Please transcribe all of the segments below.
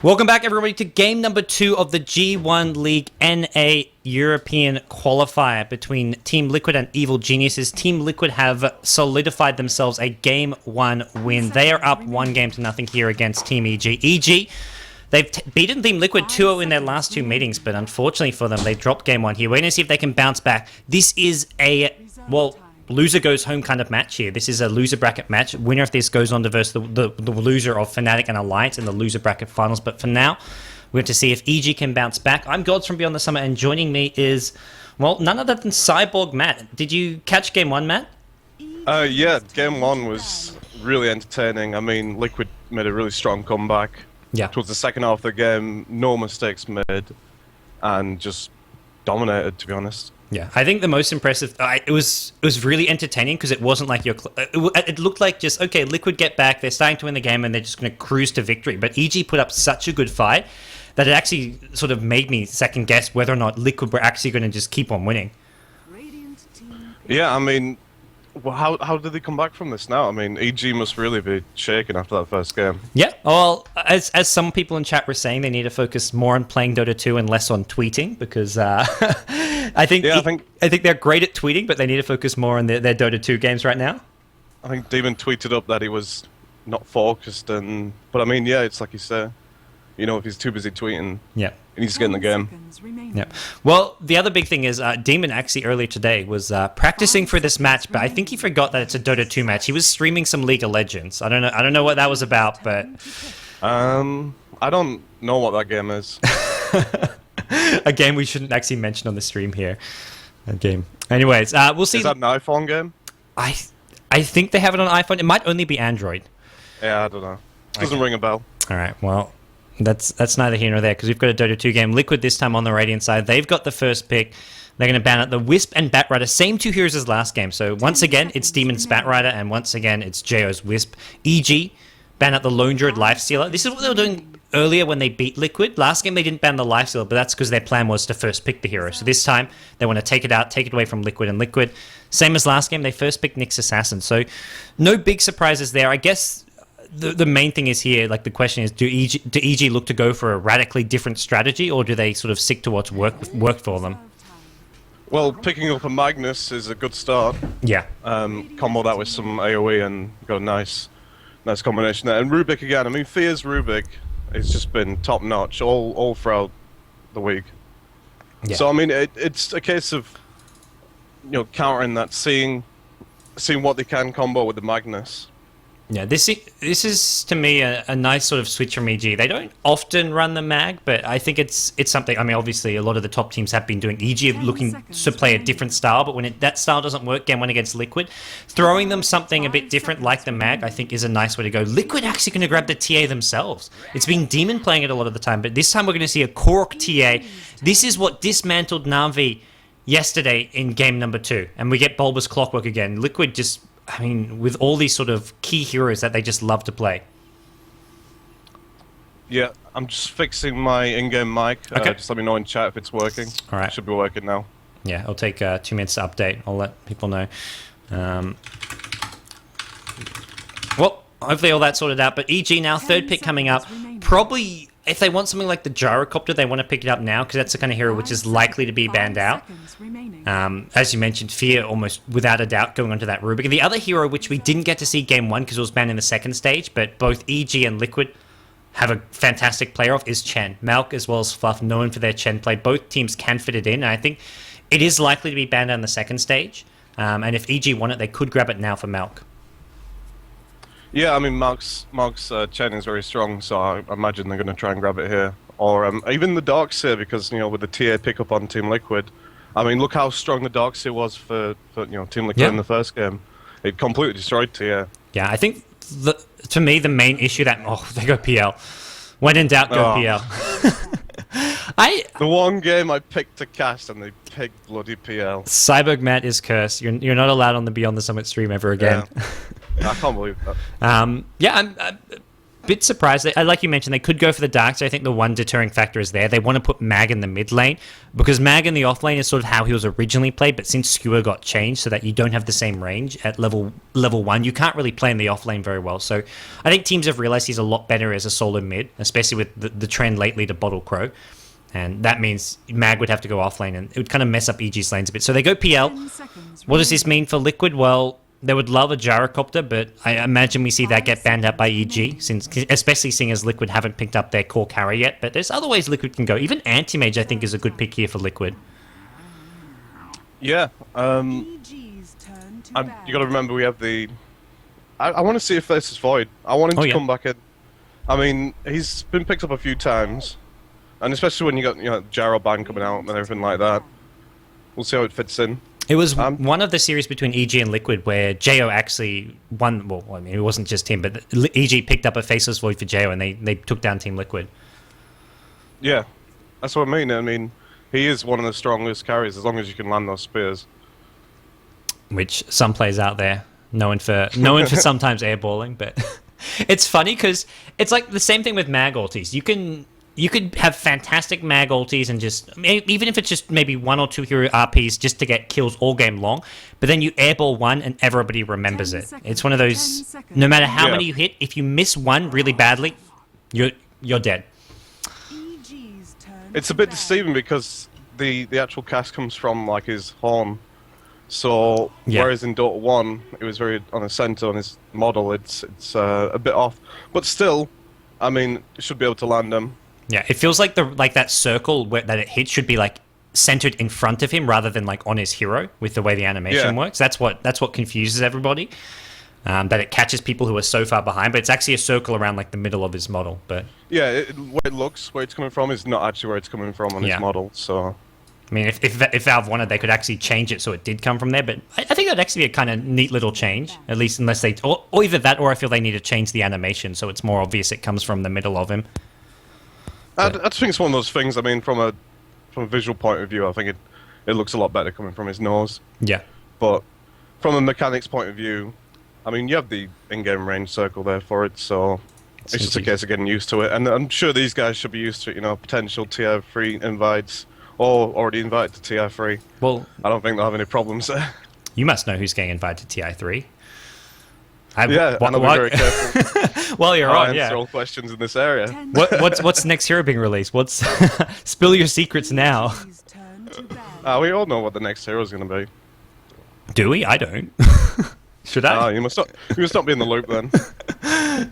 Welcome back, everybody, to game number 2 of the G1 League NA European Qualifier between Team Liquid and Evil Geniuses. Team Liquid have solidified themselves a Game 1 win. They are up 1-0 here against Team EG. EG, they've beaten Team Liquid 2-0 in their last 2 meetings, but unfortunately for them, they dropped Game 1 here. We're going to see if they can bounce back. This is a, well, loser goes home kind of match here. This is a loser bracket match. Winner of this goes on to verse the loser of Fnatic and Alliance in the loser bracket finals. But for now, we have to see if EG can bounce back. I'm Gods from Beyond the Summer, and joining me is, well, none other than Cyborg Matt. Did you catch Game 1, Matt? Yeah, Game 1 was really entertaining. I mean, Liquid made a really strong comeback. Yeah. Towards the second half of the game, no mistakes made, and just dominated, to be honest. Yeah, I think the most impressive, it was really entertaining because it wasn't like it looked like just, okay, Liquid get back, they're starting to win the game and they're just going to cruise to victory. But EG put up such a good fight that it actually sort of made me second guess whether or not Liquid were actually going to just keep on winning. Yeah, I mean, well, how did they come back from this now? I mean, EG must really be shaken after that first game. Yeah, well, as some people in chat were saying, they need to focus more on playing Dota 2 and less on tweeting because I think they're great at tweeting, but they need to focus more on their Dota 2 games right now. I think Demon tweeted up that he was not focused, but I mean, yeah, it's like you say, you know, if he's too busy tweeting, yeah, he needs to get in the game. Yeah. Well, the other big thing is Demon actually earlier today was practicing for this match, but I think he forgot that it's a Dota 2 match. He was streaming some League of Legends. I don't know what that was about, but I don't know what that game is. A game we shouldn't actually mention on the stream here. A game. Anyways, we'll see. Is that an iPhone game? I think they have it on iPhone. It might only be Android. Yeah, I don't know. Doesn't ring a bell. All right. Well, that's neither here nor there because we've got a Dota 2 game. Liquid this time on the Radiant side. They've got the first pick. They're going to ban out the Wisp and Batrider. Same 2 heroes as last game. So once again, it's Demon's Batrider, and once again, it's JO's Wisp. EG ban out the Lone Druid Lifestealer. This is what they were doing earlier when they beat Liquid. Last game, they didn't ban the Lifestealer, but that's because their plan was to first pick the hero. So this time, they want to take it out, take it away from Liquid, and Liquid, same as last game, they first picked Nyx Assassin. So no big surprises there. I guess the main thing is here, like the question is, do EG look to go for a radically different strategy, or do they sort of stick to what's worked for them? Well, picking up a Magnus is a good start. Yeah. Combo that with some AoE and got a nice combination there. And Rubik again, I mean, Fear's Rubik has just been top notch all throughout the week. Yeah. So I mean, it's a case of, you know, countering that, seeing what they can combo with the Magnus. Yeah, this is to me a nice sort of switch from EG. They don't often run the mag, but I think it's something. I mean, obviously, a lot of the top teams have been doing EG looking to play a different style, but when that style doesn't work, Game 1 against Liquid, throwing them something a bit different like the mag, I think is a nice way to go. Liquid actually going to grab the TA themselves. It's been Demon playing it a lot of the time, but this time we're going to see a Korok TA. This is what dismantled Na'Vi yesterday in game number 2, and we get Bulbous Clockwork again. Liquid just, I mean, with all these sort of key heroes that they just love to play. Yeah, I'm just fixing my in-game mic. Okay. Just let me know in chat if it's working. All right. It should be working now. Yeah, it'll take 2 minutes to update. I'll let people know. Well, hopefully all that's sorted out. But EG now, third pick coming up. Probably, if they want something like the Gyrocopter, they want to pick it up now because that's the kind of hero which is likely to be banned out. As you mentioned, Fear almost without a doubt going onto that Rubik. The other hero which we didn't get to see game 1 because it was banned in the second stage, but both EG and Liquid have a fantastic player of, is Chen. Malk as well as Fluff, known for their Chen play. Both teams can fit it in, and I think it is likely to be banned on the second stage. And if EG want it, they could grab it now for Malk. Yeah, I mean, Malk's Chen is very strong, so I imagine they're going to try and grab it here. Or even the Darkseer, because, you know, with the TA pickup on Team Liquid, I mean, look how strong the Darkseer was for you know, Team Liquid in the first game. It completely destroyed TA. Yeah, I think, to me, the main issue that... Oh, they go PL. When in doubt, go PL. The one game I picked to cast and they picked bloody PL. Cyborg Matt is cursed. You're not allowed on the Beyond the Summit stream ever again. Yeah. I can't believe that. Yeah, bit surprised. Like you mentioned, they could go for the dark, so I think the one deterring factor is there. They want to put Mag in the mid lane, because Mag in the off lane is sort of how he was originally played, but since Skewer got changed so that you don't have the same range at level 1, you can't really play in the off lane very well. So I think teams have realized he's a lot better as a solo mid, especially with the trend lately to Bottle Crow. And that means Mag would have to go off lane, and it would kind of mess up EG's lanes a bit. So they go PL. What does this mean for Liquid? Well, they would love a gyrocopter, but I imagine we see that get banned out by EG, especially seeing as Liquid haven't picked up their core carry yet. But there's other ways Liquid can go. Even Anti-Mage, I think, is a good pick here for Liquid. Yeah. You got to remember we have the... I want to see if this is Void. I want him to come back in. I mean, he's been picked up a few times, and especially when you got Gyro ban coming out and everything like that. We'll see how it fits in. It was one of the series between EG and Liquid where Jo actually won. Well, I mean, it wasn't just him, but EG picked up a Faceless Void for Jo, and they took down Team Liquid. Yeah, that's what I mean. I mean, he is one of the strongest carries as long as you can land those spears. Which some players out there known for sometimes airballing, but it's funny because it's like the same thing with mag ultis. You could have fantastic mag ultis and just, even if it's just maybe 1 or 2 hero RPs just to get kills all game long, but then you airball one and everybody remembers it. It's one of those, no matter how many you hit, if you miss one really badly, you're dead. It's a bit deceiving because the actual cast comes from like his horn. So whereas in Dota 1 it was very on a center on his model, it's a bit off, but still, I mean, it should be able to land them. Yeah, it feels like that circle that it hits should be like centered in front of him rather than like on his hero with the way the animation works. That's what confuses everybody. That it catches people who are so far behind, but it's actually a circle around like the middle of his model. But yeah, where it looks, where it's coming from is not actually where it's coming from on his model. So I mean, if Valve wanted, they could actually change it so it did come from there. But I think that'd actually be a kind of neat little change, at least unless they or either that, or I feel they need to change the animation so it's more obvious it comes from the middle of him. I just think it's one of those things. I mean, from a visual point of view, I think it looks a lot better coming from his nose. Yeah. But from a mechanics point of view, I mean, you have the in-game range circle there for it, so it's just a case of getting used to it. And I'm sure these guys should be used to it, potential tier 3 invites, or already invited to tier 3. Well, I don't think they'll have any problems there. You must know who's getting invited to tier 3. And I'll be very careful. Well, you're on, answer all questions in this area. What's next hero being released? Spill your secrets now. We all know what the next hero is going to be. Do we? I don't. Should I? You must not be in the loop then.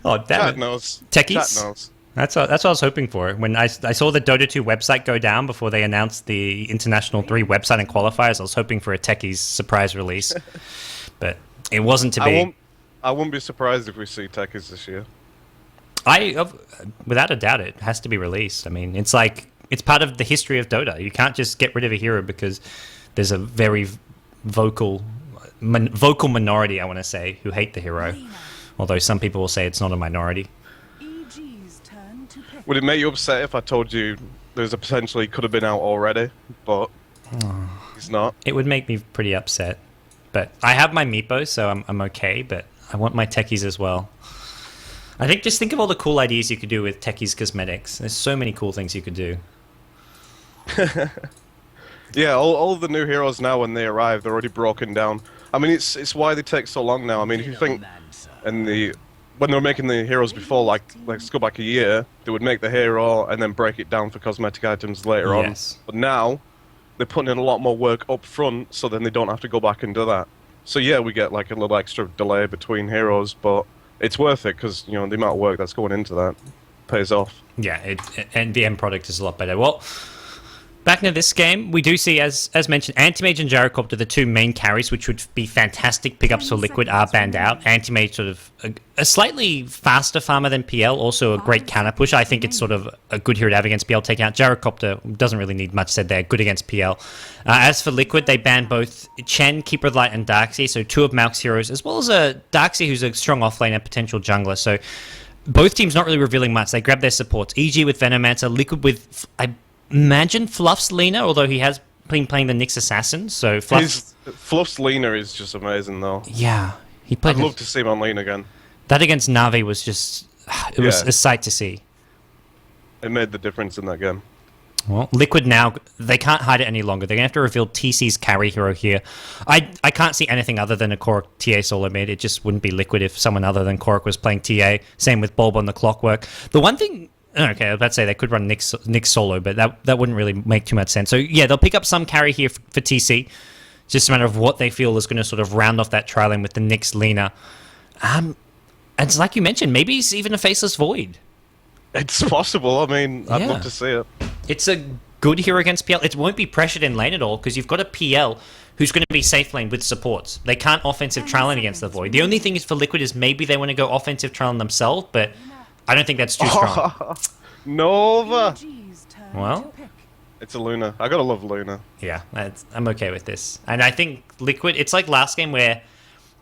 Oh, damn Chat it. knows. Techies? Chat knows. That's what I was hoping for. When I saw the Dota 2 website go down before they announced the International 3 website and qualifiers, I was hoping for a Techies surprise release. But it wasn't to be. I wouldn't be surprised if we see Techies this year. Without a doubt, it has to be released. I mean, it's part of the history of Dota. You can't just get rid of a hero because there's a very vocal minority, I want to say, who hate the hero. Although some people will say it's not a minority. Would it make you upset if I told you there's a potential he could have been out already, but he's not? It would make me pretty upset. But I have my Meepo, so I'm okay, but I want my Techies as well. I think of all the cool ideas you could do with Techies cosmetics. There's so many cool things you could do. Yeah, all the new heroes now, when they arrive, they're already broken down. I mean, it's why they take so long now. I mean, if you think when they were making the heroes before, like let's go back a year, they would make the hero and then break it down for cosmetic items later on. But now they're putting in a lot more work up front, so then they don't have to go back and do that. So yeah, we get like a little extra delay between heroes, but it's worth it because the amount of work that's going into that pays off. Yeah, and the end product is a lot better. Well, back into this game, we do see, as mentioned, Anti-Mage and Gyrocopter, the two main carries, which would be fantastic pickups for Liquid, are banned out. Anti-Mage sort of a slightly faster farmer than PL, also a great counter push. I think it's sort of a good hero to have against PL taking out. Gyrocopter doesn't really need much said there, good against PL. As for Liquid, they banned both Chen, Keeper of the Light, and Darkseid, so two of Malk's heroes, as well as a Darkseid who's a strong offlane and potential jungler. So both teams not really revealing much. They grab their supports. EG with Venomancer, Liquid with... Imagine Fluff's Lena, although he has been playing the Nyx Assassin, so Fluff's Lena is just amazing, though. Yeah, he played. I'd love to see him on lane again. That against Na'Vi was just it was a sight to see. It made the difference in that game. Well, Liquid now, they can't hide it any longer. They're going to have to reveal TC's carry hero here. I can't see anything other than a Korok TA solo mid. It just wouldn't be Liquid if someone other than Korok was playing TA. Same with Bulb on the Clockwork. The one thing... Okay, I was about to say they could run Nyx solo, but that wouldn't really make too much sense. So yeah, they'll pick up some carry here for TC. It's just a matter of what they feel is going to sort of round off that trial lane with the Nyx Lina. And it's like you mentioned, maybe it's even a Faceless Void. It's possible. I mean, I'd love to see it. It's a good hero against PL. It won't be pressured in lane at all because you've got a PL who's going to be safe lane with supports. They can't offensive trial lane against the Void. The only thing is for Liquid is maybe they want to go offensive trial lane themselves, but I don't think that's too strong. Nova! Well, it's a Luna. I gotta love Luna. Yeah, I'm okay with this. And I think Liquid, it's like last game where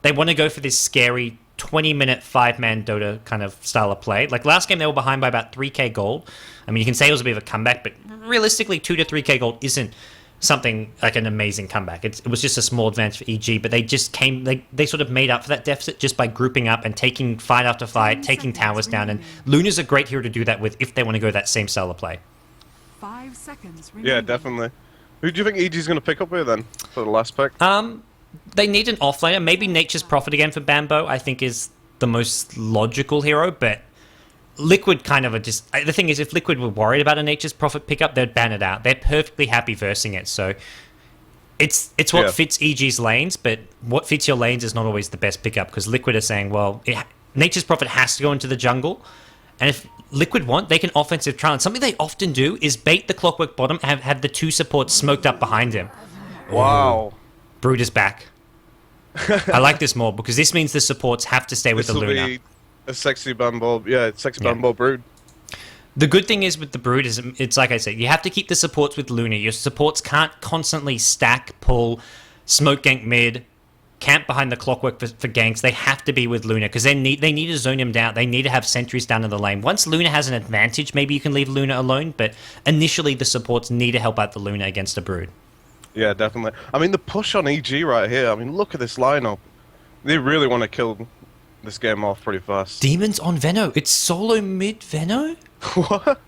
they want to go for this scary 20-minute 5-man Dota kind of style of play. Like last game, they were behind by about 3k gold. I mean, you can say it was a bit of a comeback, but realistically, 2 to 3k gold isn't something like an amazing comeback. It was just a small advance for EG, but they just came, they sort of made up for that deficit just by grouping up and taking fight after fight, taking towers down. And Luna's a great hero to do that with if they want to go that same style of play. 5 seconds remaining. Yeah, definitely. Who do you think EG's going to pick up here then for the last pick? They need an offlaner. Maybe Nature's Prophet again for Bambo, I think is the most logical hero, but Liquid kind of are just... The thing is, if Liquid were worried about a Nature's Prophet pickup, they'd ban it out. They're perfectly happy versing it, so it's what fits EG's lanes, but what fits your lanes is not always the best pickup, because Liquid are saying, well, Nature's Prophet has to go into the jungle, and if Liquid want, they can offensive trial. And something they often do is bait the Clockwork bottom and have the 2 supports smoked up behind him. Wow. Brood is back. I like this more because this means the supports have to stay with the Luna. This will be a sexy Bumble. Yeah, sexy Bumble Brood. The good thing is with the Brood is it's like I said, you have to keep the supports with Luna. Your supports can't constantly stack, pull, smoke gank mid, camp behind the Clockwork for ganks. They have to be with Luna because they need to zone him down. They need to have sentries down in the lane. Once Luna has an advantage, maybe you can leave Luna alone, but initially the supports need to help out the Luna against a Brood. Yeah, definitely. I mean, the push on EG right here. I mean, look at this lineup. They really want to kill this game off pretty fast. Demons on Veno. It's solo mid Veno? What?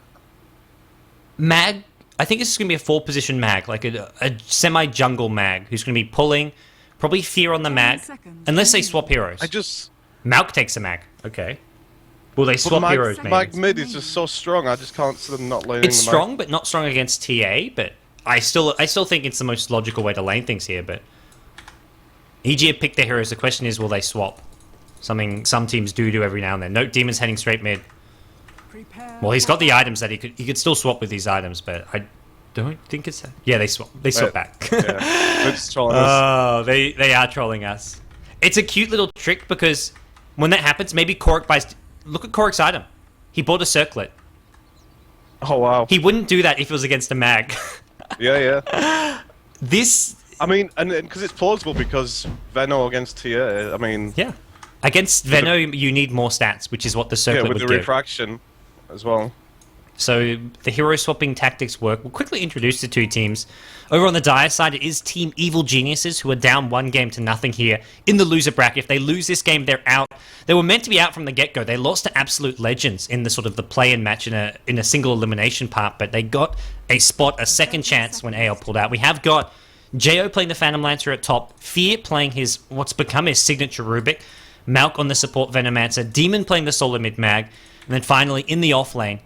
Mag. I think this is going to be a 4-position mag, like a semi-jungle mag, who's going to be pulling, probably Fear on the mag, unless they swap heroes. Malk takes a mag. Okay. Well, they swap heroes, maybe. Mag mid is just so strong. I just can't see them not laning It's strong, but not strong against TA, but... I still think it's the most logical way to lane things here, but EG have picked their heroes. The question is, will they swap? Something some teams do every now and then. Note Demon's heading straight mid. Well, he's got the items that he could still swap with these items, but I don't think it's... Yeah, they swap back. Yeah. It's trolling us. Oh, they are trolling us. It's a cute little trick because when that happens, maybe Korok buys... Look at Korok's item. He bought a circlet. Oh, wow. He wouldn't do that if it was against a mag. Yeah. This... I mean, and because it's plausible because Veno against TA, I mean... Yeah. Against Veno, you need more stats, which is what the circlet would give. Yeah, with the refraction as well. So the hero swapping tactics work. We'll quickly introduce the 2 teams. Over on the Dire side, it is Team Evil Geniuses, who are down 1-0 here in the loser bracket. If they lose this game, they're out. They were meant to be out from the get-go. They lost to Absolute Legends in the sort of the play-in match in a single elimination part, but they got a spot, a second chance when AL pulled out. We have got Jo playing the Phantom Lancer at top, Fear playing what's become his signature Rubik, Malk on the support Venomancer, Demon playing the solo mid mag, and then finally in the off lane,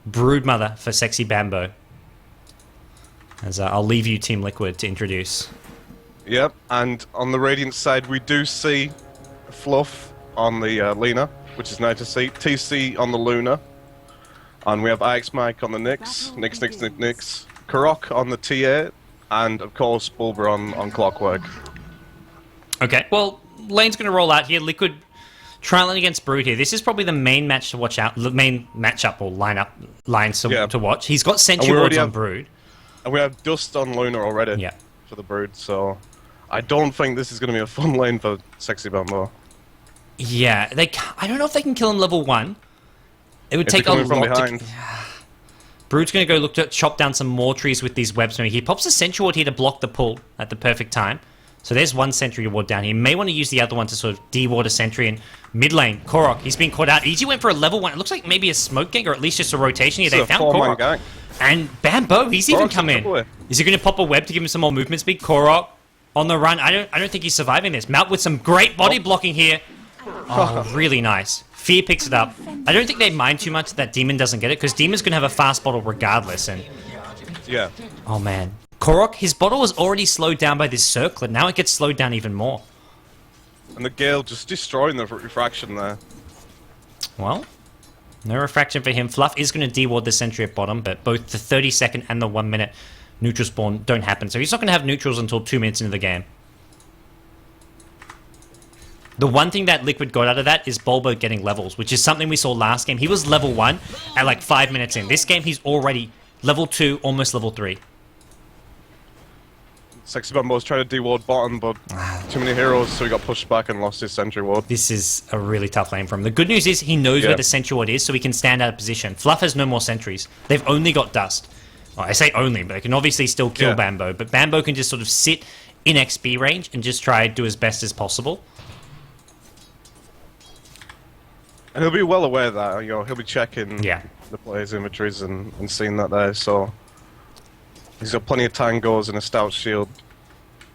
Broodmother for Sexy Bambo. As I'll leave you, Team Liquid, to introduce. Yep, and on the Radiant side, we do see Fluff on the Lina, which is nice to see. TC on the Luna. And we have Ix Mike on the Nyx. Nyx. Korok on the TA. And, of course, Bulber on Clockwork. Okay, well, lane's going to roll out here. Liquid trialing against Brood here. This is probably the main match to watch out. The main matchup or lines to watch. He's got Sentry Wards on Brood. And we have Dust on Luna already for the Brood, so I don't think this is going to be a fun lane for Sexy Bambo. Yeah, I don't know if they can kill him level 1. It would take a lot behind. Brood's going to go look to chop down some more trees with these webs. He pops a Sentry Ward here to block the pull at the perfect time. So there's one sentry ward down here. You may want to use the other one to sort of de-ward a sentry in mid lane. Korok, he's been caught out. EG went for a level 1. It looks like maybe a smoke gang or at least just a rotation here. They found Korok. Gang. And Bambo, he's even come in. Is he going to pop a web to give him some more movement speed? Korok on the run. I don't think he's surviving this. Mount with some great body blocking here. Oh, really nice. Fear picks it up. I don't think they mind too much that Demon doesn't get it, because Demon's going to have a fast bottle regardless. And yeah. Oh, man. Korok, his bottle was already slowed down by this circlet. Now it gets slowed down even more. And the Gale just destroying the refraction there. Well, no refraction for him. Fluff is going to de-ward the sentry at bottom, but both the 30-second and the 1-minute neutral spawn don't happen. So he's not going to have neutrals until 2 minutes into the game. The one thing that Liquid got out of that is Bulbo getting levels, which is something we saw last game. He was level 1 at like 5 minutes in. This game, he's already level 2, almost level 3. Sexy Bumbo's trying to de-ward bottom, but too many heroes, so he got pushed back and lost his sentry ward. This is a really tough lane for him. The good news is he knows where the sentry ward is, so he can stand out of position. Fluff has no more sentries. They've only got Dust. Well, I say only, but they can obviously still kill Bambo. But Bambo can just sort of sit in XP range and just try to do as best as possible. And he'll be well aware that, you know, he'll be checking the players' inventories and seeing that there, so he's got plenty of tangos and a stout shield.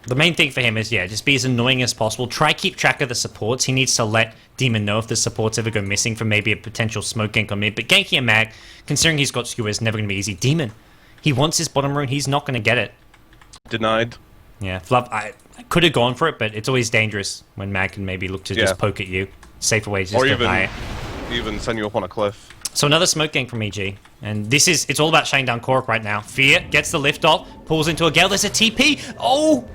The main thing for him is, just be as annoying as possible. Try keep track of the supports. He needs to let Demon know if the supports ever go missing from maybe a potential smoke gank on mid. But ganking a mag, considering he's got skewer, is never going to be easy. Demon, he wants his bottom rune. He's not going to get it. Denied. Yeah, Fluff, I could have gone for it, but it's always dangerous when mag can maybe look to just poke at you. Safer way to just deny it. Even send you up on a cliff. So another smoke gank from EG. And it's all about shutting down Korok right now. Fear gets the lift off, pulls into a Gale. There's a TP. Oh!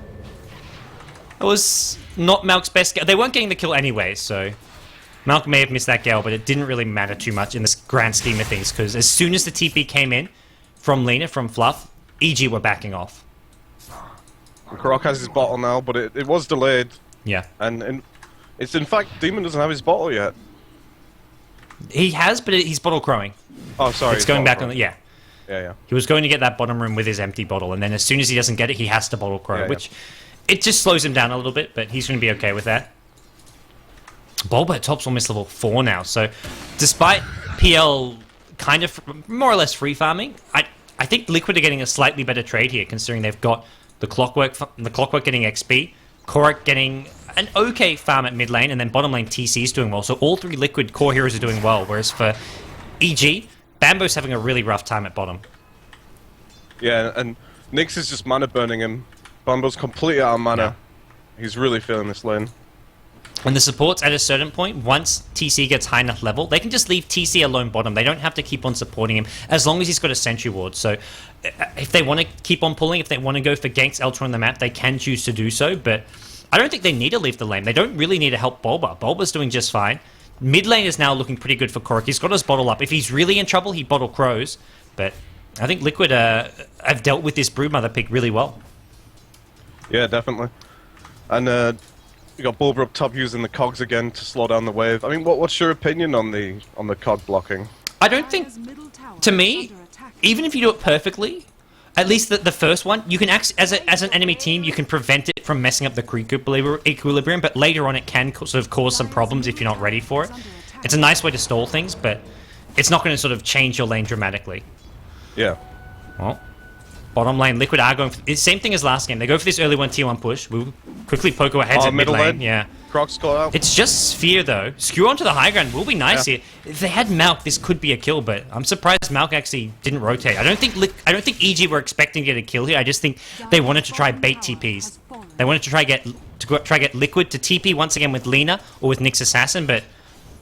That was not Malk's best Gale. They weren't getting the kill anyway, so Malk may have missed that Gale, but it didn't really matter too much in this grand scheme of things, because as soon as the TP came in from Lina, from Fluff, EG were backing off. Korok has his bottle now, but it was delayed. Yeah. And it's in fact, Demon doesn't have his bottle yet. He has, but he's bottle crowing. Oh, sorry. It's going back on the... Yeah. Yeah. He was going to get that bottom room with his empty bottle, and then as soon as he doesn't get it, he has to bottle crow, which... It just slows him down a little bit, but he's going to be okay with that. Bulbo at top's almost level 4 now, so despite PL kind of more or less free farming, I think Liquid are getting a slightly better trade here, considering they've got the Clockwork getting XP, Korok getting an okay farm at mid lane, and then bottom lane TC's doing well. So all 3 Liquid core heroes are doing well, whereas for EG, Bambo's having a really rough time at bottom. Yeah, and Nyx is just mana burning him. Bambo's completely out of mana. Yeah. He's really feeling this lane. When the supports at a certain point, once TC gets high enough level, they can just leave TC alone bottom. They don't have to keep on supporting him as long as he's got a sentry ward. So if they want to keep on pulling, if they want to go for ganks elsewhere on the map, they can choose to do so. But I don't think they need to leave the lane. They don't really need to help Bulba. Bulba's doing just fine. Mid lane is now looking pretty good for Korok. He's got his bottle up. If he's really in trouble, he bottle crows. But I think Liquid have dealt with this Broodmother pick really well. Yeah, definitely. And you got Bulba up top using the cogs again to slow down the wave. I mean, what's your opinion on the cog blocking? I don't think, to me, even if you do it perfectly, at least the first one, you can act as an enemy team, you can prevent it from messing up the creep equilibrium, but later on it can sort of cause some problems if you're not ready for it. It's a nice way to stall things, but it's not going to sort of change your lane dramatically. Yeah. Well, bottom lane, Liquid are going for the same thing as last game. They go for this early tier 1 push. We'll quickly poke our heads at mid lane. Yeah. Croc's got out. It's just Sphere though. Skew onto the high ground will be nice here. If they had Malk, this could be a kill, but I'm surprised Malk actually didn't rotate. I don't think EG were expecting to get a kill here. I just think they wanted to try bait TPs. They wanted to try get Liquid to TP once again with Lina or with Nyx Assassin, but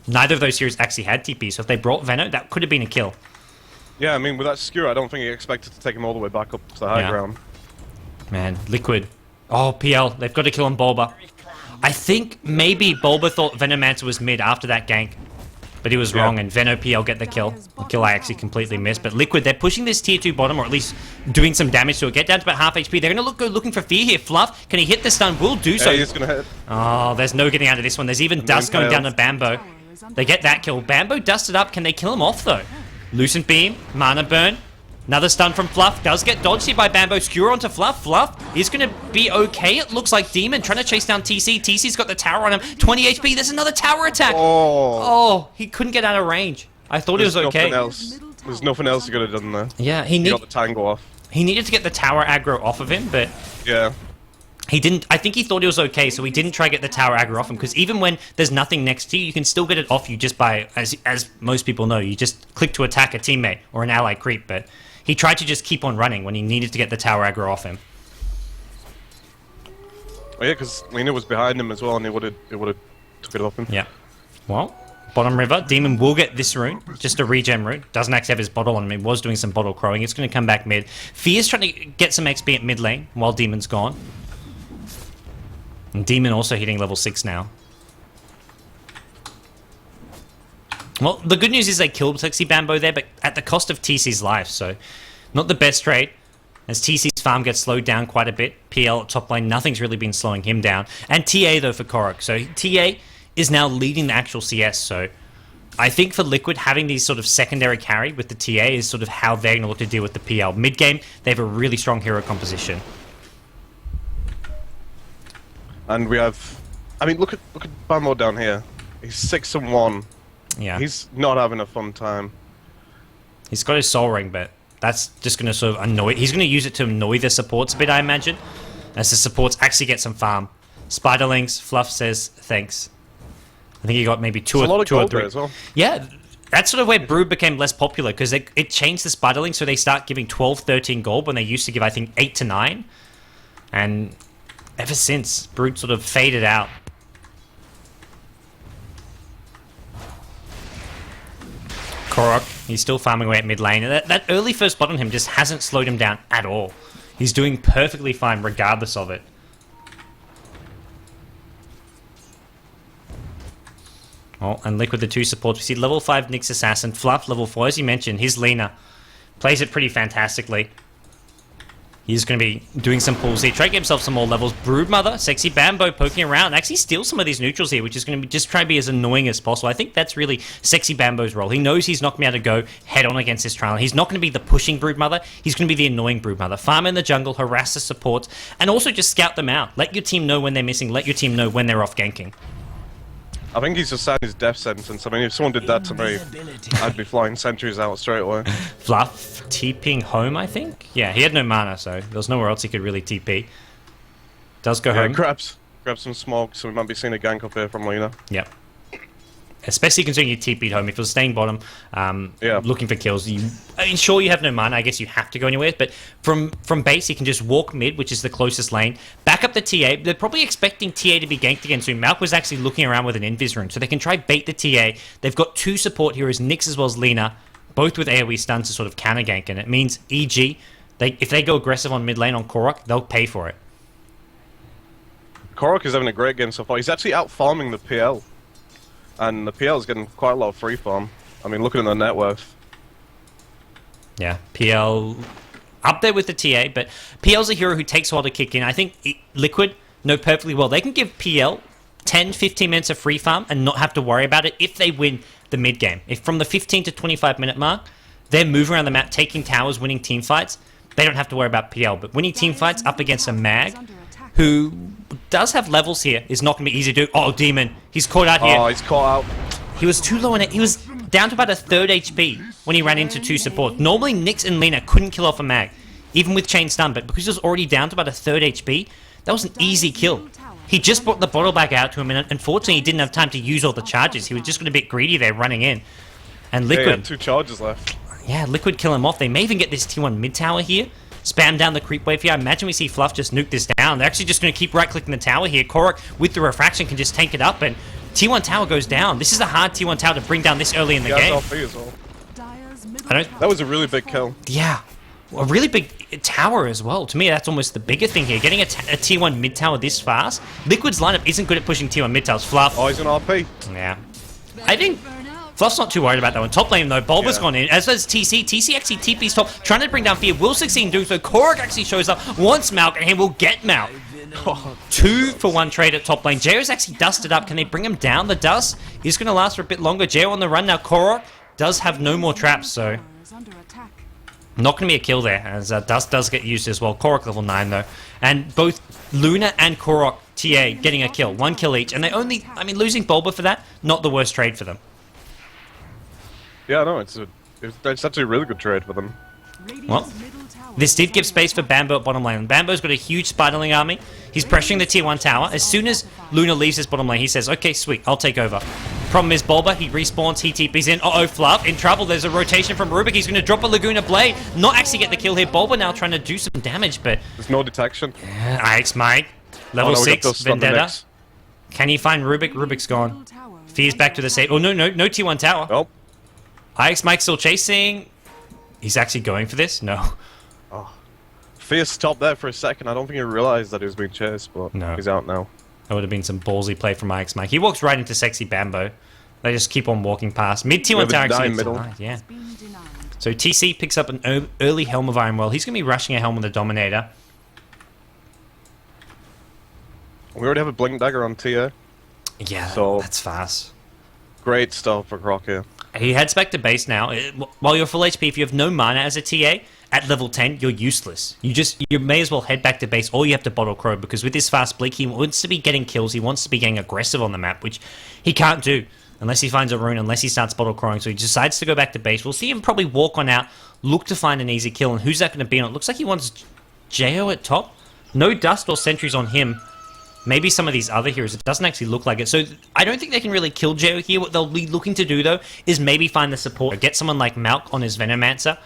neither of those heroes actually had TP. So if they brought Veno, that could have been a kill. Yeah, I mean, with that skewer, I don't think he expected to take him all the way back up to the high ground. Man, Liquid. Oh, PL. They've got to kill on Bulba. I think maybe Bulba thought Venomancer was mid after that gank, but he was wrong, and Veno PL get the kill. The kill I actually completely missed. But Liquid, they're pushing this tier 2 bottom, or at least doing some damage to it. Get down to about half HP. They're going to go looking for Fear here. Fluff, can he hit the stun? Will do so. Yeah, he's going to hit. Oh, there's no getting out of this one. There's even Dust going down to Bambo. They get that kill. Bambo dusted up. Can they kill him off, though? Lucent Beam, Mana Burn. Another stun from Fluff. Does get dodged here by Bambo. Skewer onto Fluff. Fluff is going to be okay. It looks like Demon trying to chase down TC. TC's got the tower on him. 20 HP. There's another tower attack. Oh, he couldn't get out of range. I thought he was okay. There's nothing else he could have done there. Yeah, he got the tango off. He needed to get the tower aggro off of him, but... Yeah. He didn't. I think he thought he was okay, so he didn't try to get the tower aggro off him, because even when there's nothing next to you, you can still get it off you just by, as most people know, you just click to attack a teammate or an ally creep, but he tried to just keep on running when he needed to get the tower aggro off him. Oh yeah, because Lina was behind him as well, and it would have took it off him. Yeah. Well, bottom river, Demon will get this rune, just a regen rune. Doesn't actually have his bottle on him. He was doing some bottle crowing. It's going to come back mid. Fear's trying to get some XP at mid lane while Demon's gone. And Demon also hitting level 6 now. Well, the good news is they killed Sexy Bambo there, but at the cost of TC's life, so not the best trade. As TC's farm gets slowed down quite a bit. PL at top lane, nothing's really been slowing him down. And TA though for Korok. So TA is now leading the actual CS, so I think for Liquid, having these sort of secondary carry with the TA is sort of how they're going to look to deal with the PL. Mid-game, they have a really strong hero composition. And we have... I mean, look at Bambo down here. He's 6-1. Yeah. He's not having a fun time. He's got his soul ring, but that's just going to sort of annoy... He's going to use it to annoy the supports a bit, I imagine. As the supports actually get some farm. Spiderlings, Fluff says thanks. I think he got maybe two or three. As well. Yeah, that's sort of where Brood became less popular, because it changed the Spiderlings, so they start giving 12, 13 gold when they used to give, I think, 8 to 9. And ever since, Brood sort of faded out. Korok, he's still farming away at mid lane. And that early first blood on him just hasn't slowed him down at all. He's doing perfectly fine regardless of it. Oh, and Liquid, the two supports. We see level 5 Nyx Assassin, Fluff, level 4, as you mentioned, his Lina. Plays it pretty fantastically. He's going to be doing some pulls here. Try to get himself some more levels. Broodmother, Sexy Bambo poking around. Actually steal some of these neutrals here, which is going to be just try to be as annoying as possible. I think that's really Sexy Bambo's role. He knows he's not going to be able to go head-on against this trial. He's not going to be the pushing Broodmother. He's going to be the annoying Broodmother. Farm in the jungle, harass the supports, and also just scout them out. Let your team know when they're missing. Let your team know when they're off ganking. I think he's just signed his death sentence. I mean, if someone did that to me, I'd be flying sentries out straight away. Fluff TPing home, I think? Yeah, he had no mana, so there was nowhere else he could really TP. Does go home. Grab some smoke, so we might be seeing a gank up here from Lina. Yep. Especially considering you TP'd home. If you're staying bottom, looking for kills, sure you have no mana, I guess you have to go anywhere, but from base you can just walk mid, which is the closest lane, back up the TA. They're probably expecting TA to be ganked again soon. Malk was actually looking around with an invis rune, so they can try bait the TA. They've got two support heroes, Nyx as well as Lina, both with AoE stuns to sort of counter gank, and it means EG, if they go aggressive on mid lane on Korok, they'll pay for it. Korok is having a great game so far. He's actually out farming the PL. And the PL is getting quite a lot of free farm. I mean, looking at the net worth. Yeah, PL up there with the TA, but PL's a hero who takes a while to kick in. I think Liquid know perfectly well. They can give PL 10, 15 minutes of free farm and not have to worry about it if they win the mid game. If from the 15 to 25 minute mark, they're moving around the map, taking towers, winning team fights, they don't have to worry about PL. But winning team fights up against a Mag, who does have levels here, is not going to be easy to do. Oh, Demon. He's caught out here. Oh, he's caught out. He was too low in it. He was down to about a 3rd HP when he ran into 2 supports. Normally, Nyx and Lina couldn't kill off a Mag, even with chain stun, but because he was already down to about a 3rd HP, that was an easy kill. He just brought the bottle back out to him, and unfortunately, he didn't have time to use all the charges. He was just going to be a bit greedy there, running in. And Liquid... Yeah, he had 2 charges left. Yeah, Liquid kill him off. They may even get this T1 mid tower here. Spam down the creep wave here. I imagine we see Fluff just nuke this down. They're actually just going to keep right-clicking the tower here. Korok, with the refraction, can just tank it up, and T1 tower goes down. This is a hard T1 tower to bring down this early in the game. As well. That was a really big kill. Yeah. A really big tower as well. To me, that's almost the bigger thing here. Getting a T1 mid tower this fast. Liquid's lineup isn't good at pushing T1 mid towers. Fluff. Oh, he's an RP. Yeah. I think Fluff's not too worried about that one. Top lane though, Bulba's gone in, as does TC. TC actually TP's top, trying to bring down Fear. Will succeed in doing so. Korok actually shows up, wants Malk, and he will get Malk. 2 for 1 trade at top lane. JO's actually dusted up. Can they bring him down? The dust is going to last for a bit longer. JO on the run now. Korok does have no more traps, so... Not going to be a kill there, as Dust does get used as well. Korok level 9, though. And both Luna and Korok TA getting a kill. 1 kill each. And they only... I mean, losing Bulba for that, not the worst trade for them. Yeah, no, it's actually a really good trade for them. Well, this did give space for Bambo at bottom lane. Bambo's got a huge Spiderling army. He's pressuring the tier 1 tower. As soon as Luna leaves his bottom lane, he says, okay, sweet, I'll take over. Problem is, Bulba, he respawns, he TPs in. Uh-oh, Fluff, in trouble. There's a rotation from Rubik. He's going to drop a Laguna Blade. Not actually get the kill here. Bulba now trying to do some damage, but... There's no detection. Ix Mike, level 6, Vendetta. Mix. Can he find Rubik? Rubik's gone. Fear's back to the save. Oh, no tier 1 tower. Nope. Ix Mike still chasing. He's actually going for this? No. Fear stopped there for a second. I don't think he realized that he was being chased, but No. he's out now. That would have been some ballsy play from Ix Mike. He walks right into sexy Bambo. They just keep on walking past. Mid tier 1 Yeah, tower but actually dying gets middle. denied, yeah. So TC picks up an early Helm of Iron Well. He's going to be rushing a Helm with the Dominator. We already have a Blink Dagger on tier. Yeah, So- that's fast. Great stuff for Croc here. He heads back to base now. While you're full HP, if you have no mana as a TA, at level 10, you're useless. You may as well head back to base, or you have to bottle Crow, because with this fast Bleak, he wants to be getting kills, he wants to be getting aggressive on the map, which he can't do unless he finds a rune, unless he starts bottle crowing, so he decides to go back to base. We'll see him probably walk on out, look to find an easy kill, and who's that going to be on? It looks like he wants Jo at top. No Dust or sentries on him. Maybe some of these other heroes. It doesn't actually look like it. So I don't think they can really kill Jo here. What they'll be looking to do, though, is maybe find the support. Get someone like Malk on his Venomancer.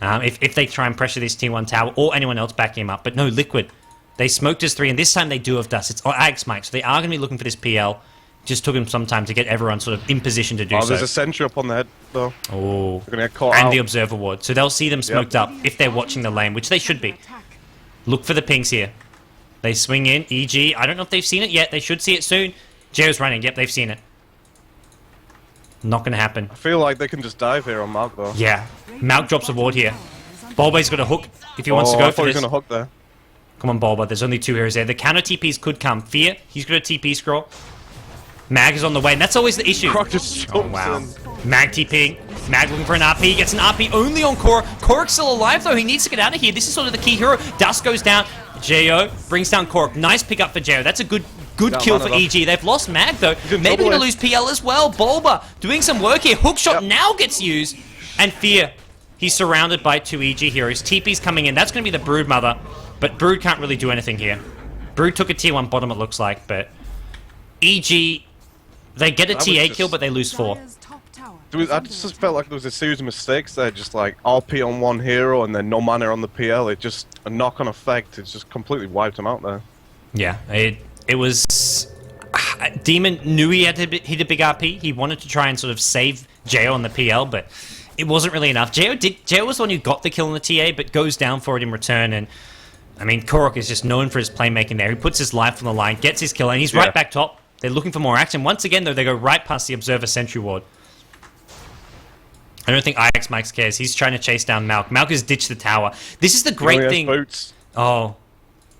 If they try and pressure this tier 1 tower, or anyone else backing him up. But no, Liquid. They smoked his 3, and this time they do have Dust. It's Ix Mike, so they are going to be looking for this PL. Just took him some time to get everyone sort of in position to do so. There's a sentry up on the head, though. Oh. They're going to get caught And out. the Observer Ward. So they'll see them smoked up if they're watching the lane, which they should be. Look for the pings here. They swing in. EG. I don't know if they've seen it yet. They should see it soon. Jo's running. Yep, they've seen it. Not going to happen. I feel like they can just dive here on Malk, though. Yeah. Malk drops a ward here. Bulba's got a hook if he wants to go I for thought he this. was going to hook there. Come on, Bulba. There's only 2 heroes there. The counter TPs could come. Fear. He's got a TP scroll. Mag is on the way, and that's always the issue. Croc just Oh, jumps wow. in. Mag TPing. Mag looking for an RP. Gets an RP only on Korok. Korok's still alive, though. He needs to get out of here. This is sort of the key hero. Dust goes down. Jo brings down Korok. Nice pickup for Jo. That's a good kill for EG. They've lost Mag, though. Maybe going to lose PL as well. Bulba doing some work here. Hookshot now gets used. And Fear. He's surrounded by 2 EG heroes. TP's coming in. That's going to be the Brood Mother. But Brood can't really do anything here. Brood took a tier 1 bottom, it looks like. But EG... They get a TA kill, but they lose 4. I just felt like there was a series of mistakes there, just like RP on one hero and then no mana on the PL. It just, a knock-on effect, it just completely wiped him out there. Yeah, it was... Demon knew he had to hit a big RP. He wanted to try and sort of save Jo on the PL, but it wasn't really enough. Jo was the one who got the kill on the TA, but goes down for it in return, and... I mean, Korok is just known for his playmaking there. He puts his life on the line, gets his kill, and he's right back top. They're looking for more action. Once again, though, they go right past the Observer Sentry Ward. I don't think Ix Mike cares. He's trying to chase down Malk. Malk has ditched the tower. This is the great thing... Boots. Oh.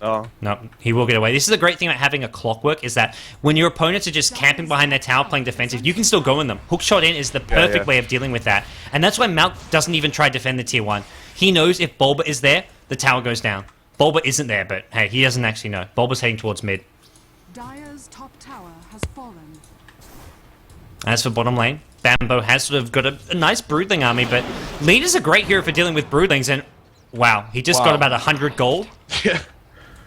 Oh. No, he will get away. This is the great thing about having a clockwork, is that when your opponents are just camping behind their tower playing defensive, you can still go in them. Hookshot in is the perfect way of dealing with that. And that's why Malk doesn't even try to defend the tier 1. He knows if Bulba is there, the tower goes down. Bulba isn't there, but hey, he doesn't actually know. Bulba's heading towards mid. Dire's top tower has fallen. As for bottom lane, Bambo has sort of got a nice Broodling army, but Lena's a great hero for dealing with Broodlings, and wow, he just got about 100 gold. Yeah.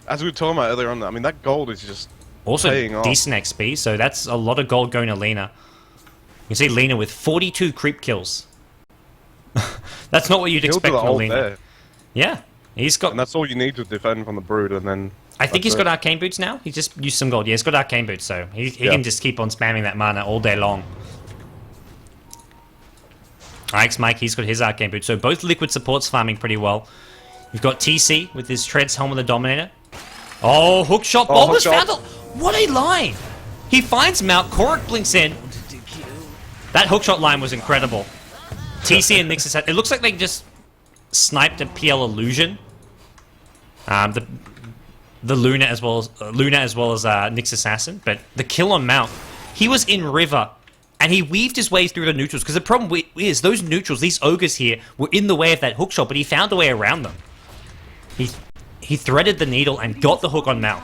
As we were talking about earlier on, I mean, that gold is just Also paying off. decent XP, so that's a lot of gold going to Lena. You can see Lena with 42 creep kills. That's not what you'd He'll expect do the from a whole Lena. day. Yeah, he's got... And that's all you need to defend from the Brood, and then... I think he's got Arcane Boots now. He just used some gold. Yeah, he's got Arcane Boots, so he can just keep on spamming that mana all day long. Ix Mike, he's got his Arcane Boots. So both Liquid supports farming pretty well. You've got TC with his Treads Helm of the Dominator. Oh, hookshot. Bulba's found it. What a line. He finds Malk. Korok blinks in. That hookshot line was incredible. TC and Nyx, it looks like they just sniped a PL illusion. The Luna as well as Nyx Assassin, but the kill on Malk, he was in river And he weaved his way through the neutrals, because the problem is those neutrals, these ogres here, were in the way of that hookshot, but he found a way around them. He threaded the needle and got the hook on Mal.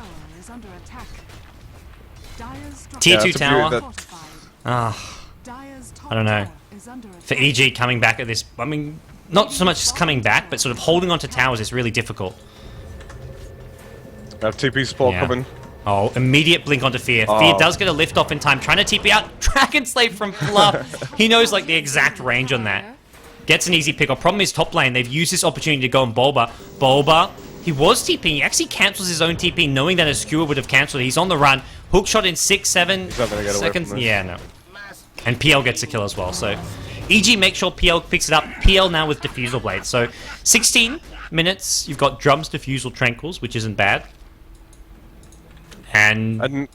Tier 2 tower. I don't know. For EG coming back at this, I mean, not so much as coming back, but sort of holding on to towers is really difficult. I have TP support coming. Oh, immediate blink onto Fear. Fear does get a lift off in time, trying to TP out. Dragon Slave from Fluff. He knows like the exact range on that. Gets an easy pick off. Problem is top lane, they've used this opportunity to go on Bulba. Bulba, he was TPing. He actually cancels his own TP, knowing that a skewer would have cancelled it. He's on the run. Hook shot in 6-7 seconds. Yeah, no. And PL gets a kill as well. So EG makes sure PL picks it up. PL now with Diffusal Blade. So 16 minutes. You've got Drums, Diffusal, Tranquils, which isn't bad. And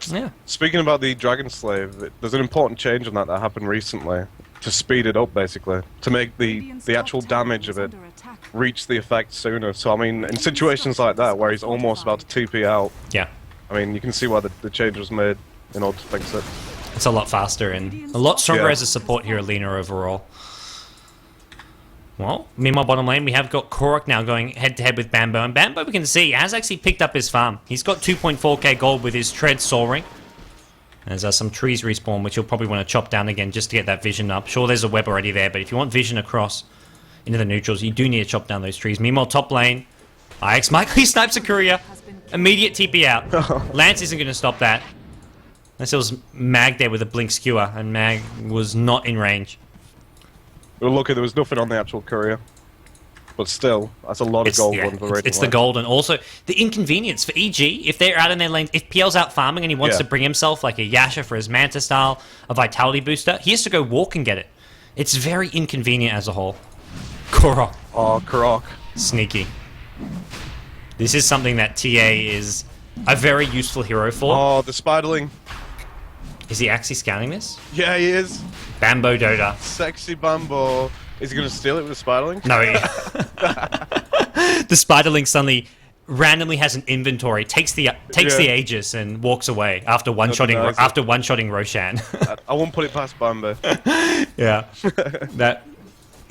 yeah. Speaking about the Dragon Slave, there's an important change on that happened recently to speed it up, basically, to make the actual damage of it reach the effect sooner. So I mean, in situations like that where he's almost about to TP out, yeah, I mean, you can see why the change was made in order to fix it. It's a lot faster and a lot stronger as a support hero leaner overall. Well, meanwhile, bottom lane, we have got Korok now going head-to-head with Bambo. And Bambo, we can see, has actually picked up his farm. He's got 2.4k gold with his Tread soaring. There's some trees respawn, which you'll probably want to chop down again just to get that vision up. Sure, there's a web already there, but if you want vision across into the neutrals, you do need to chop down those trees. Meanwhile, top lane, IX Mike, he snipes a courier. Immediate TP out. Lance isn't going to stop that. Unless there was Mag there with a blink skewer, and Mag was not in range. Well, look, there was nothing on the actual courier. But still, that's a lot of gold. It's the gold, and also the inconvenience for EG, if they're out in their lane, if PL's out farming and he wants to bring himself like a Yasha for his Manta style, a Vitality booster, he has to go walk and get it. It's very inconvenient as a whole. Korok. Oh, Korok. Sneaky. This is something that TA is a very useful hero for. Oh, the Spiderling. Is he actually scanning this? Yeah, he is. Bambo Dota. Sexy Bambo. Is he going to steal it with the Spiderling? No. The Spiderling suddenly randomly has an inventory, takes the Aegis and walks away after one-shotting Roshan. I won't put it past Bambo. Yeah.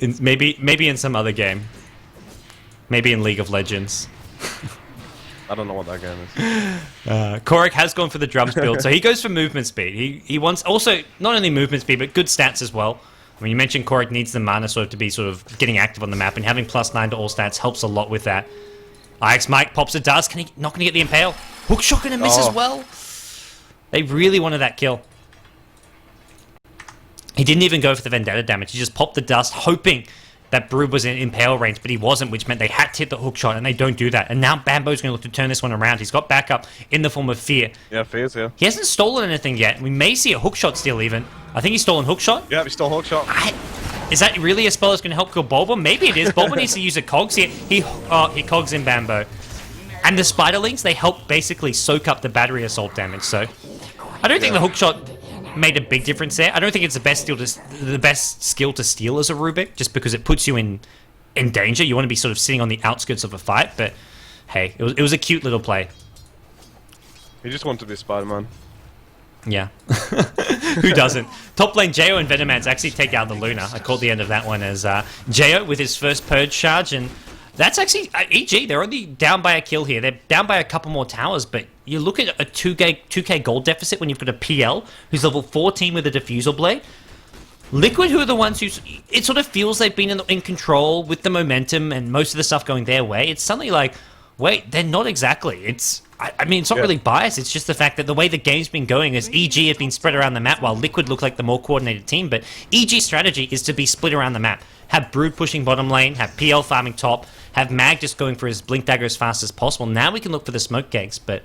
Maybe in some other game. Maybe in League of Legends. I don't know what that game is. Korok has gone for the drums build, so he goes for movement speed. He wants also not only movement speed, but good stats as well. I mean, you mentioned Korok needs the mana to be sort of getting active on the map, and having +9 to all stats helps a lot with that. IX Mike pops a dust. Not going to get the impale. Hookshot going to miss as well. They really wanted that kill. He didn't even go for the Vendetta damage. He just popped the dust, hoping that Brood was in impale range, but he wasn't, which meant they had to hit the hook shot, and they don't do that. And now Bambo's going to look to turn this one around. He's got backup in the form of Fear. Yeah, Fear's here. He hasn't stolen anything yet. We may see a hook shot steal even. I think he's stolen hook shot. Yeah, he stole hook shot. Is that really a spell that's going to help kill Bulba? Maybe it is. Bulba needs to use a cogs here. He cogs in Bambo. And the Spiderlings, they help basically soak up the battery assault damage, so I don't think the hook shot made a big difference there. I don't think it's the best skill to steal as a Rubik, just because it puts you in danger. You want to be sort of sitting on the outskirts of a fight, but hey, it was a cute little play. He just wanted to be Spider-Man. Yeah. Who doesn't? Top lane, Jo and Venomance actually take out the Luna. I caught the end of that one as Jo with his first Purge charge, and that's actually EG. They're only down by a kill here. They're down by a couple more towers, but you look at a 2k gold deficit when you've got a PL who's level 14 with a Diffusal Blade. Liquid, who are the ones who... It sort of feels they've been in control with the momentum and most of the stuff going their way. It's suddenly like, wait, they're not exactly. I mean, it's not really biased. It's just the fact that the way the game's been going is EG have been spread around the map while Liquid look like the more coordinated team. But EG's strategy is to be split around the map. Have Brood pushing bottom lane, have PL farming top, have Mag just going for his Blink Dagger as fast as possible. Now we can look for the smoke ganks, but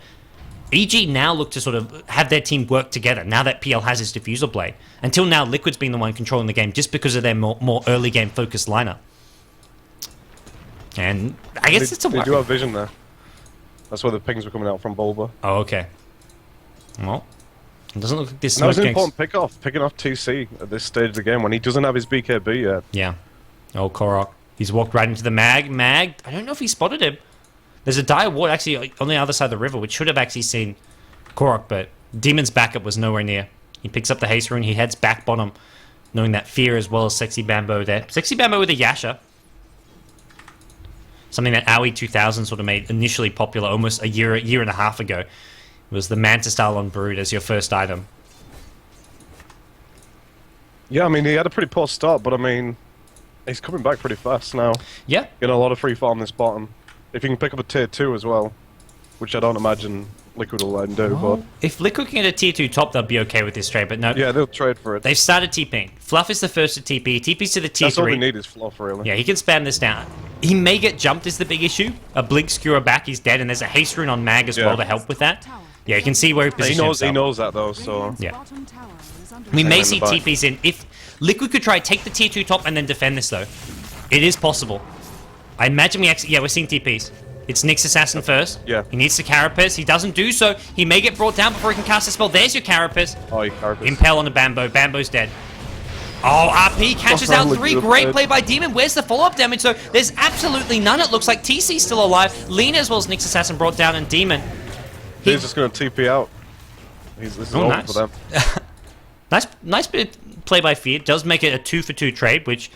EG now look to sort of have their team work together now that PL has his Diffusal Blade. Until now, Liquid's been the one controlling the game just because of their more early game focused lineup. And I guess it's a worry. They do have vision there. That's where the pings were coming out from Bulba. Oh, okay. Well, it doesn't look like this. That was an important picking off TC at this stage of the game when he doesn't have his BKB yet. Yeah. Oh, Korok. He's walked right into the Mag. I don't know if he spotted him. There's a dire ward actually on the other side of the river, which should have actually seen Korok, but Demon's backup was nowhere near. He picks up the haste rune. He heads back bottom, knowing that Fear as well as Sexy Bambo there. Sexy Bambo with a Yasha. Something that Aoi 2000 sort of made initially popular almost a year and a half ago. It was the Manta style on Brood as your first item. Yeah, I mean, he had a pretty poor start, but I mean, he's coming back pretty fast now. Yeah. Getting a lot of free farm this bottom. If you can pick up a tier 2 as well, which I don't imagine Liquid will let him do, but... If Liquid can get a tier 2 top, they'll be okay with this trade, but no. Yeah, they'll trade for it. They've started TPing. Fluff is the first to TP. TP's to the tier 3. That's all we need is Fluff, really. Yeah, he can spam this down. He may get jumped is the big issue. A Blink Skewer back, he's dead, and there's a haste rune on Mag as well to help with that. Yeah, you can see where he positions himself. He knows that, though, so... Yeah. We may see TPs in. If Liquid could try take the tier 2 top and then defend this, though. It is possible. I imagine we actually... Yeah, we're seeing TPs. It's Nyx Assassin first. Yeah. He needs to Carapace. He doesn't do so. He may get brought down before he can cast a spell. There's your Carapace. Oh, he Carapace. Impel on the Bambo. Bambo's dead. Oh, RP catches out 3. Great play by Demon. Where's the follow-up damage? So there's absolutely none. It looks like TC's still alive. Lena as well as Nyx Assassin brought down and Demon. He's just going to TP out. This is over nice. for them. Nice bit of play by Fear. Does make it a 2-for-2 trade, which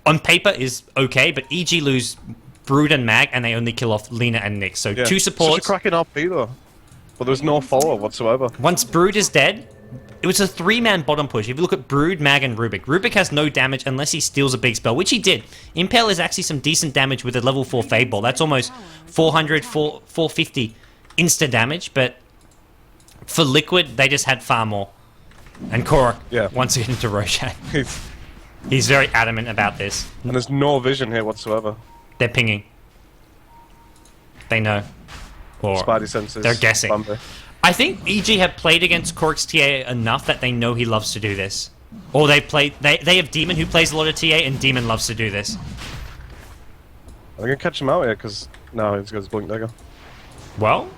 on paper is okay, but EG lose Brood and Mag, and they only kill off Lena and Nyx. So 2 supports. Such a cracking RP, though. But there's no follow whatsoever. Once Brood is dead, it was a 3-man bottom push. If you look at Brood, Mag, and Rubik, Rubik has no damage unless he steals a big spell, which he did. Impel is actually some decent damage with a level 4 Fade Ball. That's almost 400, 450 insta damage, but for Liquid, they just had far more. And Korok, once again into Roshan. He's very adamant about this. And there's no vision here whatsoever. They're pinging. They know. Or Spidey senses. they're guessing. Bambi. I think EG have played against Korok's TA enough that they know he loves to do this. Or they have Demon who plays a lot of TA, and Demon loves to do this. I'm going to catch him out here, because now he's got his Blink Dagger. Well,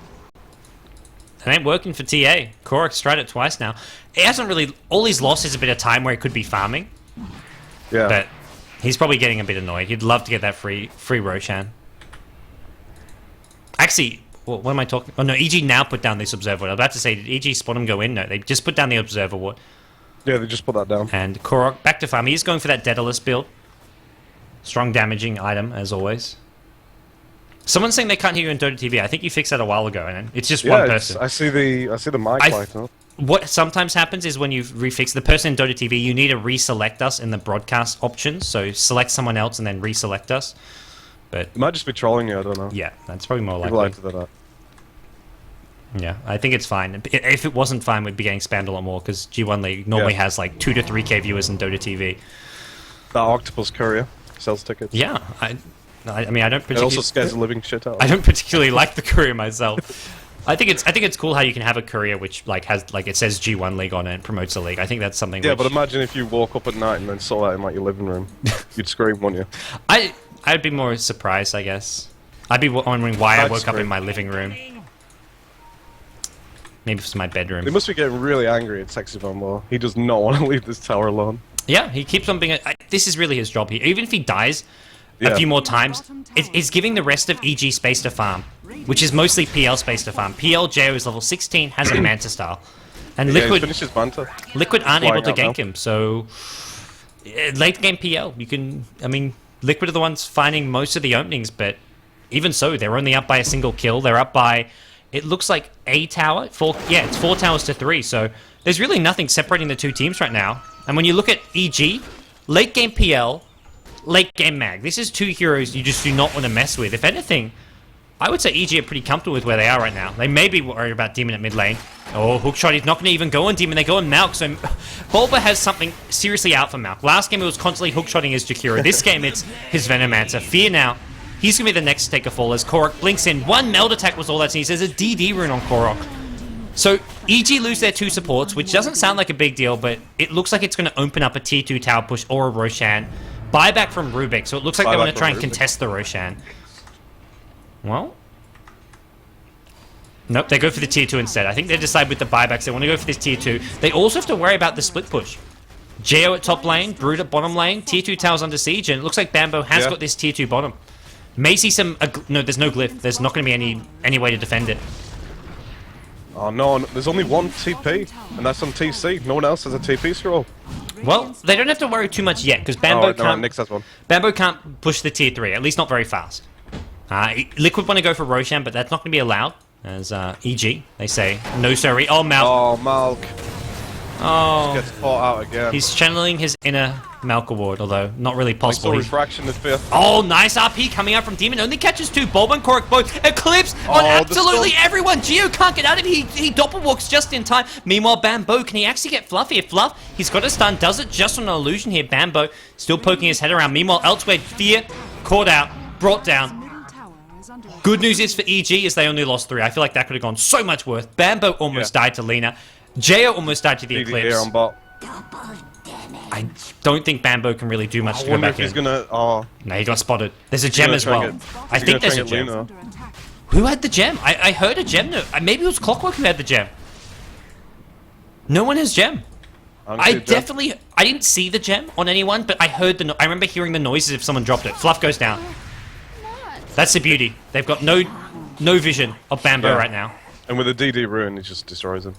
it ain't working for TA. Korok's tried it twice now. It hasn't really... All he's lost is a bit of time where he could be farming. Yeah. But he's probably getting a bit annoyed. He'd love to get that free Roshan. Actually, what am I talking... Oh, no, EG now put down this Observer Ward. I was about to say, did EG spot him go in? No, they just put down the Observer Ward. Yeah, they just put that down. And Korok back to farm. He's going for that Daedalus build. Strong damaging item, as always. Someone's saying they can't hear you on Dota TV. I think you fixed that a while ago, and it's just one person. I see the mic light up. What sometimes happens is when you refix the person in Dota TV, you need to reselect us in the broadcast options. So select someone else and then reselect us. But it might just be trolling you, I don't know. Yeah, that's probably more likely. People like to do that. Yeah, I think it's fine. If it wasn't fine, we'd be getting spammed a lot more, because G1 League normally has like 2 to 3k viewers in Dota TV. That Octopus Courier sells tickets. Yeah, I mean, I don't particularly... It also scares the living shit out of me. I don't particularly like the courier myself. I think it's cool how you can have a courier which has it says G1 League on it and promotes the league. I think that's something. Yeah, but imagine if you woke up at night and then saw that in like your living room, you'd scream, wouldn't you? I'd be more surprised, I guess. I'd be wondering why I woke up in my living room. Maybe it's my bedroom. They must be getting really angry at Sexy Bambo. He does not want to leave this tower alone. Yeah, he keeps on being. This is really his job here. Even if he dies a few more times, it's giving the rest of EG space to farm, which is mostly PL space to farm. PL JO is level 16, has a Manta style, and Liquid finishes Manta. Liquid aren't able to gank now. him. So late game PL, you can. I mean, Liquid are the ones finding most of the openings, but even so, they're only up by a single kill. They're up by, it looks like a tower. It's 4 towers to 3. So there's really nothing separating the two teams right now. And when you look at EG, late game PL, late game Mag, this is 2 heroes you just do not want to mess with. If anything, I would say EG are pretty comfortable with where they are right now. They may be worried about Demon at mid lane. Oh, Hookshot, he's not going to even go on Demon. They go on Malk. So Bulba has something seriously out for Malk. Last game, it was constantly hookshotting his Jakira. This game, it's his Venomancer. Fear now. He's going to be the next to take a fall as Korok blinks in. 1 meld attack was all that's needed. There's a DD rune on Korok. So EG lose their 2 supports, which doesn't sound like a big deal, but it looks like it's going to open up a tier 2 tower push or a Roshan. Buyback from Rubik, so it looks like they want to try and contest the Roshan. Well... Nope, they go for the tier 2 instead. I think they decide with the buybacks they want to go for this tier 2. They also have to worry about the split push. JO at top lane, Brood at bottom lane, tier 2 towers under siege, and it looks like Bambo has got this tier 2 bottom. May see some... no, there's no glyph. There's not going to be any way to defend it. Oh no, there's only one TP, and that's on TC. No one else has a TP scroll. Well, they don't have to worry too much yet, because Oh, no, Nix has one. Bambo can't push the tier 3, at least not very fast. Liquid want to go for Roshan, but that's not going to be allowed. As EG, they say, no sorry. Oh, Malk. Oh, Malk. Oh. Just gets caught out again. He's channeling his inner Malk award, although not really I possible. saw refraction in fifth. Oh, nice RP coming out from Demon. Only catches 2. Bulb and Korok both. Eclipse on the absolutely stun. everyone. Geo can't get out of it. He doppelwalks just in time. Meanwhile, Bambo, can he actually get Fluff here? Fluff, he's got a stun. Does it just on an illusion here. Bambo still poking his head around. Meanwhile, elsewhere, Fear caught out, brought down. Middle tower is under attack. Good news is for EG is they only lost 3. I feel like that could have gone so much worse. Bambo almost died to Lina. Geo almost died to the DD Eclipse. here on bot. I don't think Bambo can really do much I to go wonder back if he's in. gonna. Oh, No, he got spotted. There's a gem gonna as try well. and I he's think gonna there's a try and gem. get Luna. Under attack. Who had the gem? I heard a gem. No, maybe it was Clockwork who had the gem. No one has gem. don't I see a gem. definitely... I didn't see the gem on anyone, but I heard the... I remember hearing the noises if someone dropped it. Fluff goes down. That's the beauty. They've got no vision of Bambo Yeah. right now. And with a DD ruin, he just destroys him.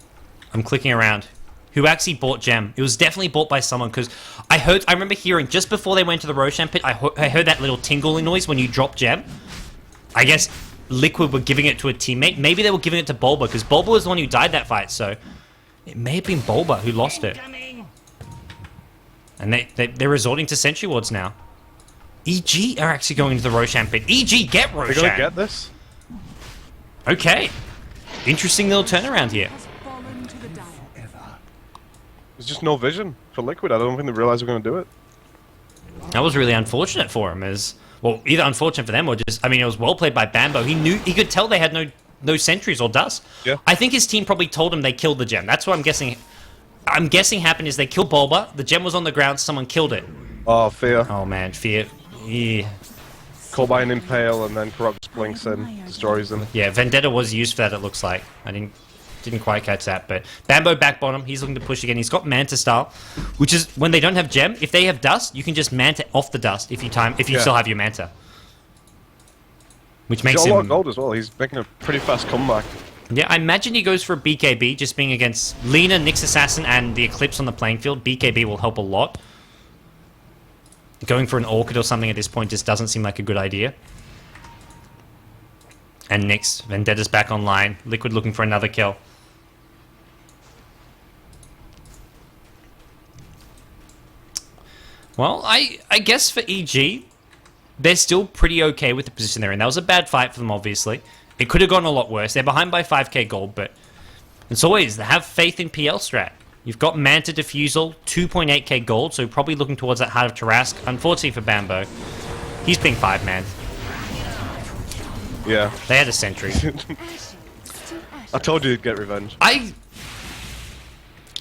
I'm clicking around. Who actually bought gem? It was definitely bought by someone, because I remember hearing just before they went to the Roshan pit, I heard that little tingling noise when you drop gem. I guess Liquid were giving it to a teammate. Maybe they were giving it to Bulba, because Bulba was the one who died that fight, so it may have been Bulba who lost it. And they're resorting to Sentry Wards now. EG are actually going to the Roshan pit. EG, get They're Roshan! gonna get this. Okay. Interesting little turnaround here. Has fallen to the dire. There's just no vision for Liquid. I don't think they realize we're gonna do it. That was really unfortunate for him, well, either unfortunate for them or just, I mean, it was well played by Bambo. He could tell they had no sentries or dust. Yeah. I think his team probably told him they killed the gem. That's what I'm guessing. I'm guessing happened is they killed Bulba, the gem was on the ground, someone killed it. Oh, Fear. Oh man, Fear. Yeah. Caught by an Impale, and then Korok just blinks in, destroys him. Yeah, Vendetta was used for that, it looks like. I didn't quite catch that, but Bambo back bottom, he's looking to push again. He's got Manta style, which is when they don't have gem, if they have dust, you can just Manta off the dust if you still have your Manta. Which He's makes got a lot of him... gold as well. He's making a pretty fast comeback. Yeah, I imagine he goes for a BKB, just being against Lina, Nyx Assassin, and the Eclipse on the playing field. BKB will help a lot. Going for an Orchid or something at this point just doesn't seem like a good idea. And Nyx, Vendetta's back online. Liquid looking for another kill. Well, I guess for EG, they're still pretty okay with the position they're in. That was a bad fight for them, obviously. It could have gone a lot worse. They're behind by 5k gold, but it's always, have faith in PL strat. You've got Manta Diffusal, 2.8k gold, so probably looking towards that Heart of Tarask. Unfortunately for Bambo, he's being 5-man. Yeah. They had a sentry. I told you you'd get revenge.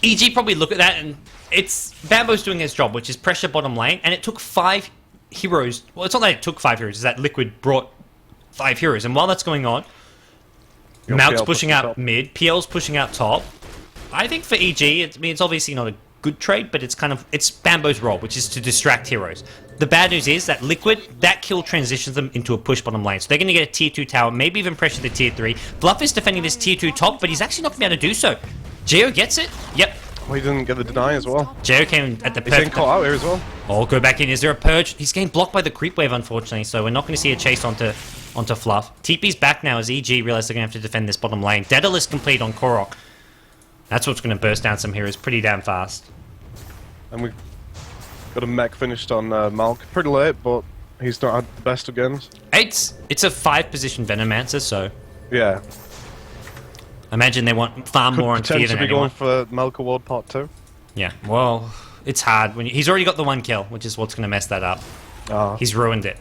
EG probably look at that and it's Bambo's doing his job, which is pressure bottom lane, and it took 5 heroes. Well, it's not that it took 5 heroes, it's that Liquid brought 5 heroes, and while that's going on, Your Malk's PL pushing pushing out top. mid, PL's pushing out top. I think for EG, it's obviously not a good trade, but it's Bambo's role, which is to distract heroes. The bad news is that Liquid, that kill transitions them into a push bottom lane. So they're going to get a tier 2 tower, maybe even pressure the tier 3. Bluff is defending this tier 2 top, but he's actually not going to be able to do so. Geo gets it. Yep. Well, he didn't get the deny as well. Geo came at the He's getting perfect... caught out here as well. Oh, go back in. Is there a purge? He's getting blocked by the creep wave, unfortunately, so we're not going to see a chase onto Fluff. TP's back now as EG realize they're going to have to defend this bottom lane. Daedalus complete on Korok. That's what's going to burst down some heroes pretty damn fast. And we've got a mech finished on Malk. Pretty late, but he's not had the best of games. It's a 5-position Venomancer, so Yeah. imagine they want far more on tier Potentially than be going anyone. for Malk Award Part 2. Yeah, well, it's hard. He's already got the 1 kill, which is what's going to mess that up. Ah, He's ruined it.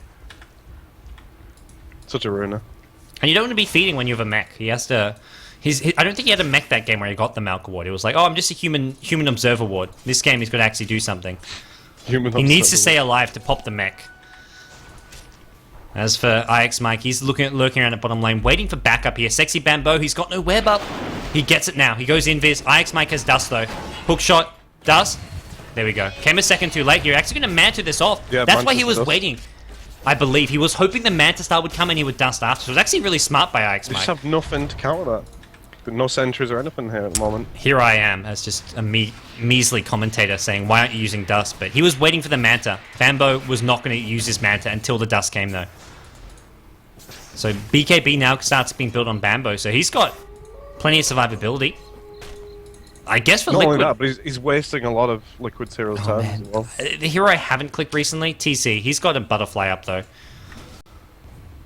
such a ruiner. And you don't want to be feeding when you have a mech. He has to... I don't think he had a mech that game where he got the Malk Award. It was like, oh, I'm just a human observer ward. This game he's got to actually do something. He needs to stay alive to pop the mech. As for IX Mike, he's lurking around at bottom lane, waiting for backup here. Sexy Bambo, he's got no web up. He gets it now. He goes invis. IX Mike has dust though. Hook shot, dust. There we go. Came a second too late. You're actually going to Manta this off. Yeah, That's why he Manta's was dust. waiting. I believe he was hoping the Manta star would come and he would dust after. So it was actually really smart by IX They Mike. just have nothing to counter that. no sentries or anything here at the moment. Here I am as just a measly commentator saying, why aren't you using dust? But he was waiting for the Manta. Bambo was not going to use his Manta until the dust came, though. So BKB now starts being built on Bambo, so he's got plenty of survivability. I guess for Not Liquid... only that, but he's wasting a lot of Liquid's hero time as well. The hero I haven't clicked recently, TC, he's got a butterfly up, though.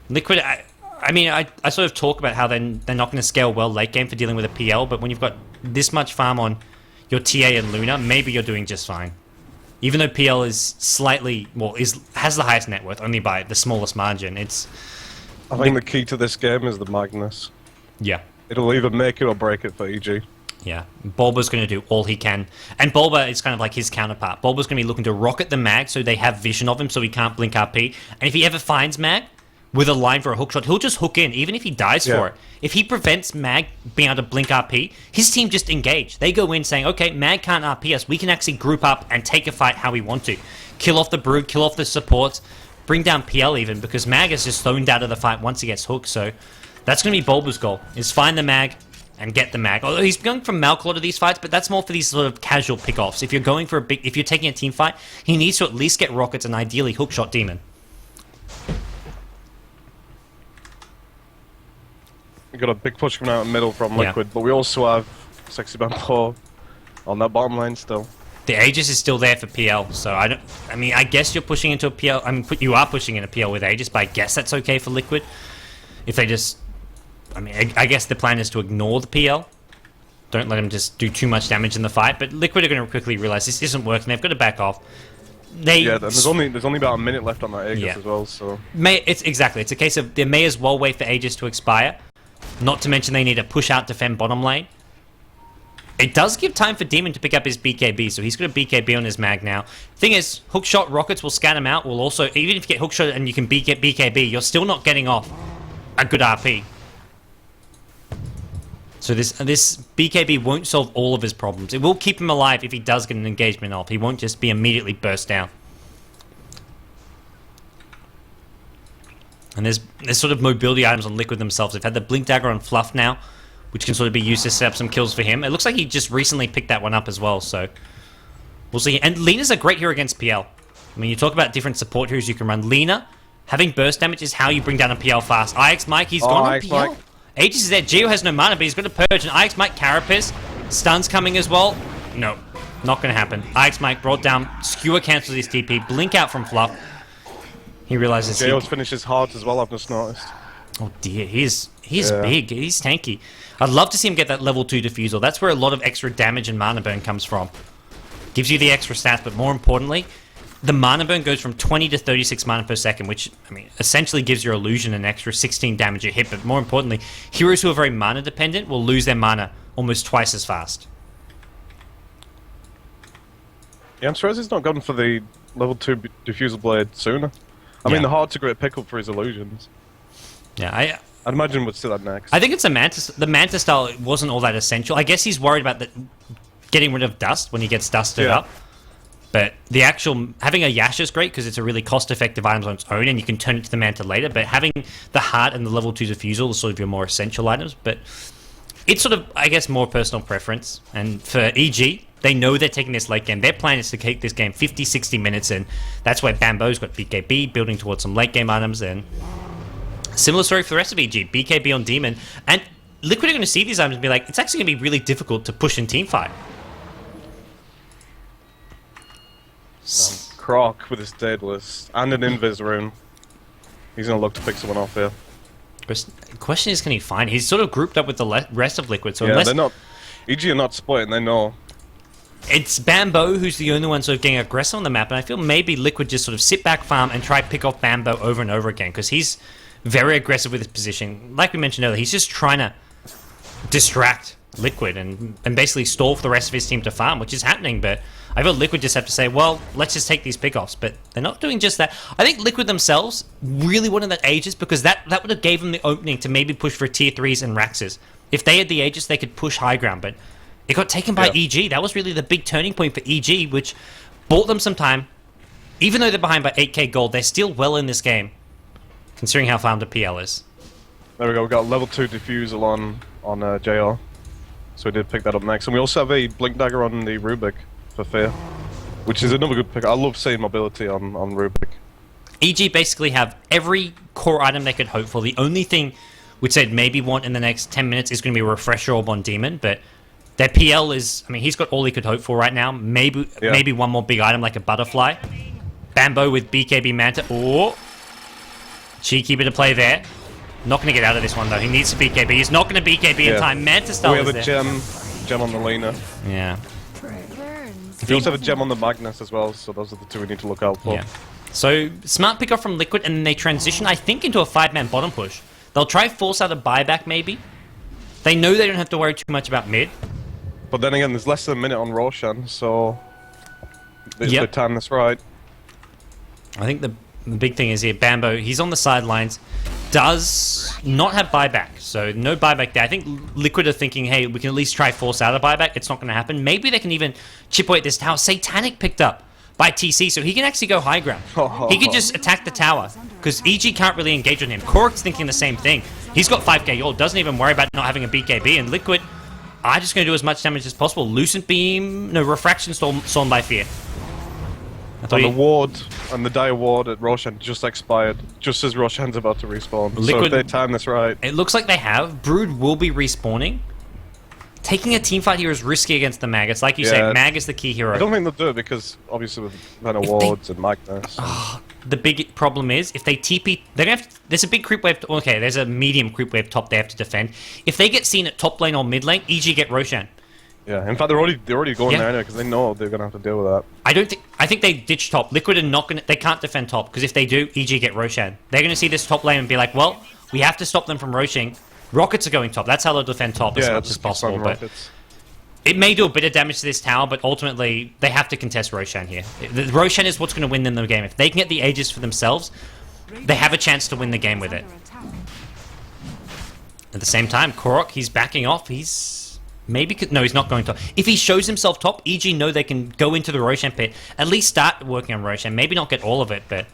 Liquid... I mean, I sort of talk about how they're not going to scale well late game for dealing with a PL, but when you've got this much farm on your TA and Luna, maybe you're doing just fine. Even though PL is slightly... well, has the highest net worth, only by the smallest margin. It's... I think the key to this game is the Magnus. Yeah. It'll either make it or break it for EG. Yeah. Bulba's going to do all he can. And Bulba is kind of like his counterpart. Bulba's going to be looking to rocket the Mag so they have vision of him so he can't blink RP. And if he ever finds Mag with a line for a hook shot, he'll just hook in, even if he dies for it. If he prevents Mag being able to blink RP, his team just engage. They go in saying, okay, Mag can't RP us. We can actually group up and take a fight how we want to. Kill off the Brood, kill off the supports, bring down PL even, because Mag is just thrown out of the fight once he gets hooked. So that's going to be Bulba's goal, is find the Mag and get the Mag. Although he's going for Malk a lot of these fights, but that's more for these sort of casual pickoffs. If you're going for if you're taking a team fight, he needs to at least get Rockets and ideally hookshot Demon. We got a big push coming out in the middle from Liquid, but we also have Sexy Bambo on that bottom lane still. The Aegis is still there for PL, so I mean, I guess you're pushing into a PL. I mean, you are pushing in a PL with Aegis, but I guess that's okay for Liquid. If they just... I mean, I guess the plan is to ignore the PL. Don't let him just do too much damage in the fight. But Liquid are going to quickly realize this isn't working. They've got to back off. Yeah, there's only about a minute left on that Aegis as well, so... It's a case of they may as well wait for Aegis to expire. Not to mention they need to push out defend bottom lane. It does give time for Demon to pick up his BKB, so he's got a BKB on his Mag now. Thing is, hookshot rockets will scan him out. Will also, even if you get hookshot and you can get BKB, you're still not getting off a good RP. So this BKB won't solve all of his problems. It will keep him alive if he does get an engagement off. He won't just be immediately burst down. And there's sort of mobility items on Liquid themselves. They've had the Blink Dagger on Fluff now, which can sort of be used to set up some kills for him. It looks like he just recently picked that one up as well, so we'll see. And Lena's a great hero against PL. I mean, you talk about different support heroes you can run. Lena, having burst damage is how you bring down a PL fast. IX Mike, he's gone on PL. Mike. Aegis is there. Geo has no mana, but he's got a Purge. And IX Mike, Carapace, stuns coming as well. No, not going to happen. IX Mike brought down. Skewer cancels his TP. Blink out from Fluff. He realizes Geo's finishes hard as well, I've just noticed. Oh dear, he's big, he's tanky. I'd love to see him get that level 2 defusal. That's where a lot of extra damage and mana burn comes from. Gives you the extra stats, but more importantly, the mana burn goes from 20 to 36 mana per second, which, I mean, essentially gives your illusion an extra 16 damage a hit, but more importantly, heroes who are very mana dependent will lose their mana almost twice as fast. Yeah, I'm surprised he's not gone for the level 2 diffusal blade sooner. I mean, they're hard to get pick up for his illusions. Yeah, I'd imagine we'd see that next. I think it's the Manta style wasn't all that essential. I guess he's worried about getting rid of dust when he gets dusted up. But the actual... having a Yash is great because it's a really cost-effective item on its own and you can turn it to the Manta later. But having the Heart and the level 2 diffusal are sort of your more essential items. But it's sort of, I guess, more personal preference. And for EG... they know they're taking this late game. Their plan is to keep this game 50, 60 minutes in. That's why Bambo's got BKB, building towards some late game items. And similar story for the rest of EG. BKB on Demon. And Liquid are going to see these items and be like, it's actually going to be really difficult to push in teamfight. Croc with his Daedalus and an Invis rune. He's going to look to pick someone off here. The question is, can he find? He's sort of grouped up with the rest of Liquid. So yeah, unless they're not... EG are not splitting, they know. It's Bambo who's the only one sort of getting aggressive on the map, and I feel maybe Liquid just sort of sit back farm and try pick off Bambo over and over again, because he's very aggressive with his position. Like we mentioned earlier, he's just trying to distract Liquid and basically stall for the rest of his team to farm, which is happening, but I feel Liquid just have to say, well, let's just take these pickoffs, but they're not doing just that. I think Liquid themselves really wanted that Aegis, because that would have gave them the opening to maybe push for tier 3s and Raxes. If they had the Aegis, they could push high ground, but it got taken by EG. That was really the big turning point for EG, which bought them some time. Even though they're behind by 8k gold, they're still well in this game, considering how farmed the PL is. There we go, we got level 2 diffusal on JR. So we did pick that up next. And we also have a Blink Dagger on the Rubik for Fear, which is another good pick. I love seeing mobility on Rubik. EG basically have every core item they could hope for. The only thing which they'd maybe want in the next 10 minutes is going to be a Refresher Orb on Demon, but their PL is... I mean, he's got all he could hope for right now. Maybe one more big item like a Butterfly. Bambo with BKB Manta. Oh! Cheeky bit of play there. Not going to get out of this one, though. He needs to BKB. He's not going to BKB in time. Manta Style We have is a there. gem on the Lena. Yeah. We also have a gem on the Magnus as well, so those are the two we need to look out for. Yeah. So, smart pick off from Liquid, and then they transition, I think, into a 5-man bottom push. They'll try force out a buyback, maybe. They know they don't have to worry too much about mid. But then again, there's less than a minute on Roshan, so... If they time this right. I think the big thing is here, Bambo, he's on the sidelines, does not have buyback, so no buyback there. I think Liquid are thinking, hey, we can at least try force out a buyback. It's not going to happen. Maybe they can even chip away at this tower. Satanic picked up by TC, so he can actually go high ground. He can just attack the tower, because EG can't really engage on him. Korok's thinking the same thing. He's got 5k ult, doesn't even worry about not having a BKB, and Liquid are just going to do as much damage as possible. Lucent Beam, no, Refraction Storm by Fear. And the ward and the Dire Ward at Roshan just expired, just as Roshan's about to respawn. Liquid, so if they time this right... It looks like they have. Brood will be respawning. Taking a teamfight here is risky against the Mag. It's like you say, Mag is the key hero. I don't think they'll do it because, obviously, with Venom Wards and Magnus... The big problem is, if they TP... They're gonna have to, there's a big creep wave... Okay, there's a medium creep wave top they have to defend. If they get seen at top lane or mid lane, EG get Roshan. Yeah, in fact, they're already going there anyway because they know they're gonna have to deal with that. I think they ditch top. Liquid are not gonna. They can't defend top because if they do, EG get Roshan. They're gonna see this top lane and be like, well, we have to stop them from Roshing. Rockets are going top. That's how they'll defend top as much as possible. But it may do a bit of damage to this tower, but ultimately they have to contest Roshan here. The Roshan is what's going to win them the game. If they can get the Aegis for themselves, they have a chance to win the game with it. At the same time, Korok, he's backing off. He's no, he's not going top. If he shows himself top, EG know they can go into the Roshan pit. At least start working on Roshan. Maybe not get all of it, but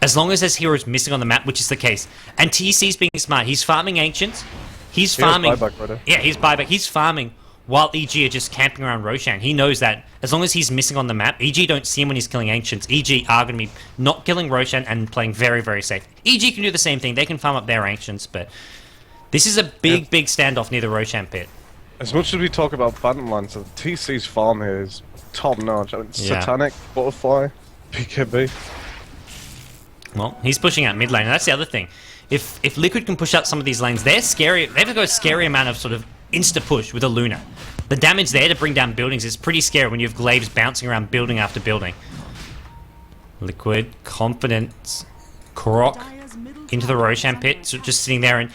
as long as there's heroes missing on the map, which is the case. And TC's being smart. He's farming Ancients. He's farming... Yeah, he's buyback. He's farming while EG are just camping around Roshan. He knows that as long as he's missing on the map, EG don't see him when he's killing Ancients. EG are going to be not killing Roshan and playing very, very safe. EG can do the same thing. They can farm up their Ancients, but this is a big, big standoff near the Roshan pit. As much as we talk about Phantom Lancer, TC's farm here is top-notch. I mean, Satanic, Butterfly, BKB. Well, he's pushing out mid lane, and that's the other thing. If Liquid can push out some of these lanes, they're scary. They have to go a scary amount of sort of insta-push with a Luna. The damage there to bring down buildings is pretty scary when you have Glaives bouncing around building after building. Liquid, confident, Korok into the Roshan pit, so just sitting there, and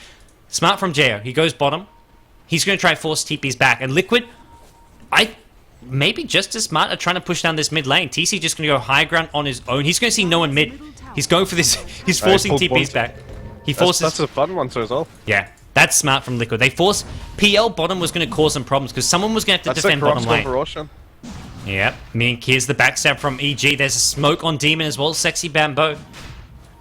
smart from Jeo. He goes bottom. He's going to try force TP's back. And Liquid, maybe just as smart at trying to push down this mid lane. TC just going to go high ground on his own. He's going to see no one mid. He's going for this. He's forcing TP's back. He forces... That's a fun one as well. Yeah, that's smart from Liquid. They force... PL bottom was going to cause some problems because someone was going to have to defend bottom lane. Yeah, here's the backstab from EG. There's a smoke on Demon as well. Sexy Bambo.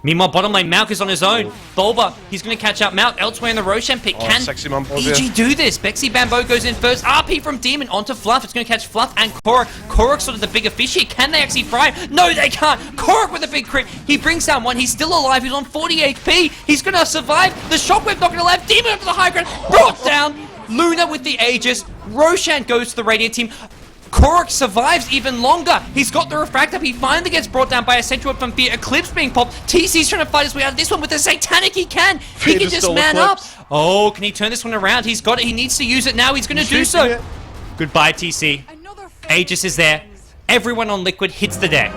Meanwhile, bottom lane, Malk is on his own. Bulba, he's going to catch up Malk elsewhere in the Roshan pit. Can EG do this? Bexy Bambo goes in first. RP from Demon onto Fluff. It's going to catch Fluff and Korok. Korok's sort of the bigger fish here. Can they actually fry him? No, they can't. Korok with a big crit. He brings down one. He's still alive. He's on 40 HP. He's going to survive. The shockwave not going to left. Demon up to the high ground. Brought down. Luna with the Aegis. Roshan goes to the Radiant team. Korok survives even longer. He's got the refractor. He finally gets brought down by a Central Web from Fear. Eclipse being popped. TC's trying to fight his way out of this one with a Satanic. He can. He can just man up. Oh, can he turn this one around? He's got it. He needs to use it now. He's going to do so. Goodbye, TC. Aegis is there. Everyone on Liquid hits the deck.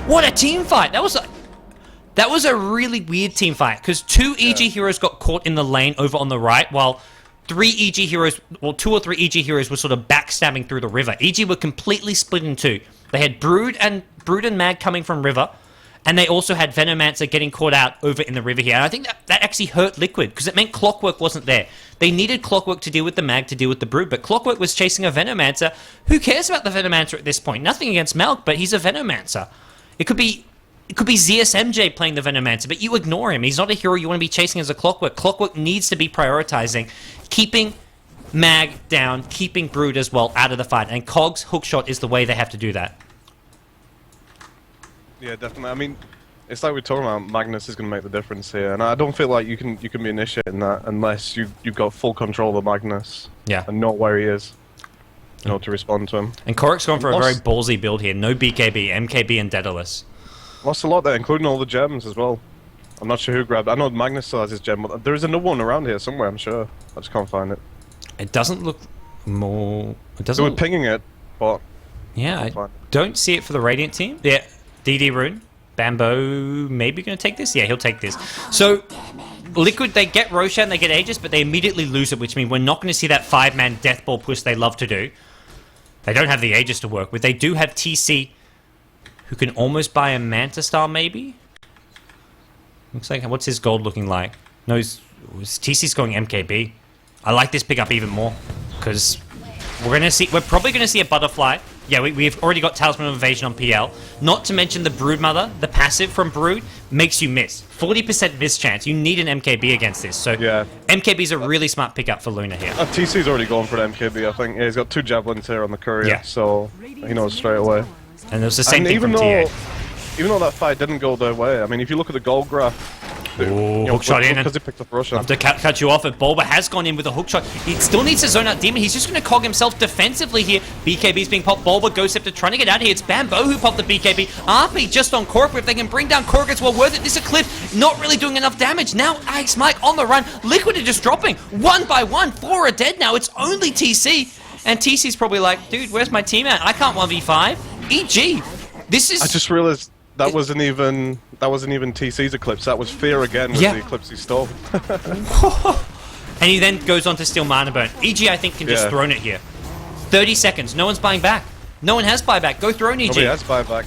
What a team fight. That was a really weird team fight because two EG heroes got caught in the lane over on the right while three EG heroes, well, 2 or 3 EG heroes were sort of backstabbing through the river. EG were completely split in two. They had Brood and Mag coming from river, and they also had Venomancer getting caught out over in the river here. And I think that actually hurt Liquid, because it meant Clockwork wasn't there. They needed Clockwork to deal with the Mag, to deal with the Brood, but Clockwork was chasing a Venomancer. Who cares about the Venomancer at this point? Nothing against Malk, but he's a Venomancer. It could be ZSMJ playing the Venomancer, but you ignore him. He's not a hero you want to be chasing as a Clockwork. Clockwork needs to be prioritizing keeping Mag down, keeping Brood as well out of the fight. And Cog's hookshot is the way they have to do that. Yeah, definitely. I mean, it's like we're talking about. Magnus is going to make the difference here, and I don't feel like you can be initiating that unless you've got full control of Magnus. Yeah. And know where he is. In order to respond to him. And Korik's gone for a very ballsy build here. No BKB, MKB, and Daedalus. Lost a lot there, including all the gems as well. I'm not sure who grabbed. I know Magnus still has his gem, but there is another one around here somewhere. I'm sure. I just can't find it. It doesn't look more. It They doesn't. were pinging it, but Yeah, I don't see it for the Radiant team. Yeah, DD Rune. Bambo maybe going to take this? Yeah, he'll take this. So, Liquid, they get Roshan, they get Aegis, but they immediately lose it, which means we're not going to see that 5-man death ball push they love to do. They don't have the Aegis to work with. They do have TC, who can almost buy a Manta Star, maybe? Looks like, what's his gold looking like? No, TC's going MKB. I like this pickup even more, because we're probably going to see a Butterfly. Yeah, we've already got Talisman of Evasion on PL. Not to mention the Brood Mother, the passive from Brood, makes you miss. 40% miss chance. You need an MKB against this. So yeah. MKB's a really smart pickup for Luna here. TC's already gone for the MKB, I think. Yeah, he's got 2 javelins here on the courier, so he knows straight away. And it was the same thing from TA. Even though that fight didn't go their way, I mean, if you look at the gold graph, hookshot in. Because he picked up Russia. I have to cut you off, but Bulba has gone in with a hookshot. He still needs to zone out Demon. He's just going to cog himself defensively here. BKB's being popped. Bulba, Ghost Scepter trying to get out of here. It's Bambo who popped the BKB. RP just on Korok. If they can bring down Korok, it's well worth it. This is Cliff not really doing enough damage. Now Ice Mike on the run. Liquid are just dropping. 1 by 1. 4 are dead now. It's only TC. And TC's probably like, dude, where's my team at? I can't 1v5. EG. This is... I just realized... That wasn't even TC's Eclipse. That was Fear again with the Eclipse he stole. And he then goes on to steal Mana Burn. EG, I think, can just throne it here. 30 seconds. No one's buying back. No one has buyback. Go throne EG. Nobody has buyback.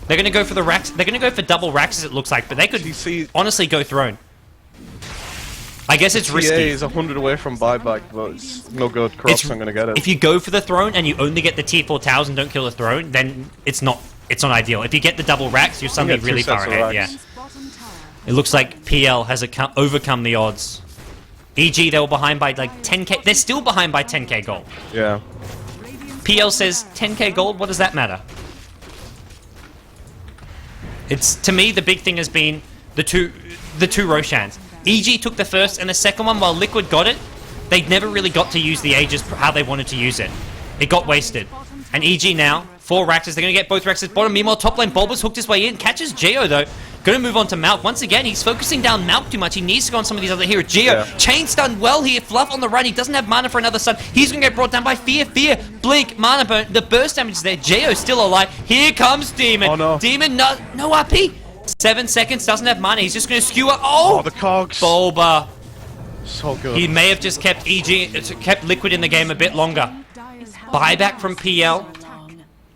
They're going to go for the racks. They're going to go for double racks, as it looks like. But they could honestly go throne. I guess it's risky. TA is 100 away from buyback, but it's no good. Crocs not going to get it. If you go for the throne and you only get the tier 4 towers and don't kill the throne, then it's not ideal. If you get the double racks, you're suddenly really far ahead. Yeah. It looks like PL has overcome the odds. EG, they were behind by like 10k. They're still behind by 10k gold. Yeah. PL says 10k gold. What does that matter? It's, to me, the big thing has been the two Roshans. EG took the first and the second one, while Liquid got it. They never really got to use the Aegis how they wanted to use it. It got wasted. And EG now, 4 Raxes. They're going to get both Raxes bottom. Meanwhile, top lane, Bulba's hooked his way in. Catches Geo, though. Going to move on to Malk. Once again, he's focusing down Malk too much. He needs to go on some of these other heroes. Geo, chain stun well here. Fluff on the run. He doesn't have mana for another stun. He's going to get brought down by Fear. Blink, Mana Burn. The burst damage is there. Geo still alive. Here comes Demon. Oh, no. Demon, no RP. 7 seconds, doesn't have mana. He's just going to skewer. Oh, the cogs. Bulba. So good. He may have just kept kept Liquid in the game a bit longer. Buyback from PL.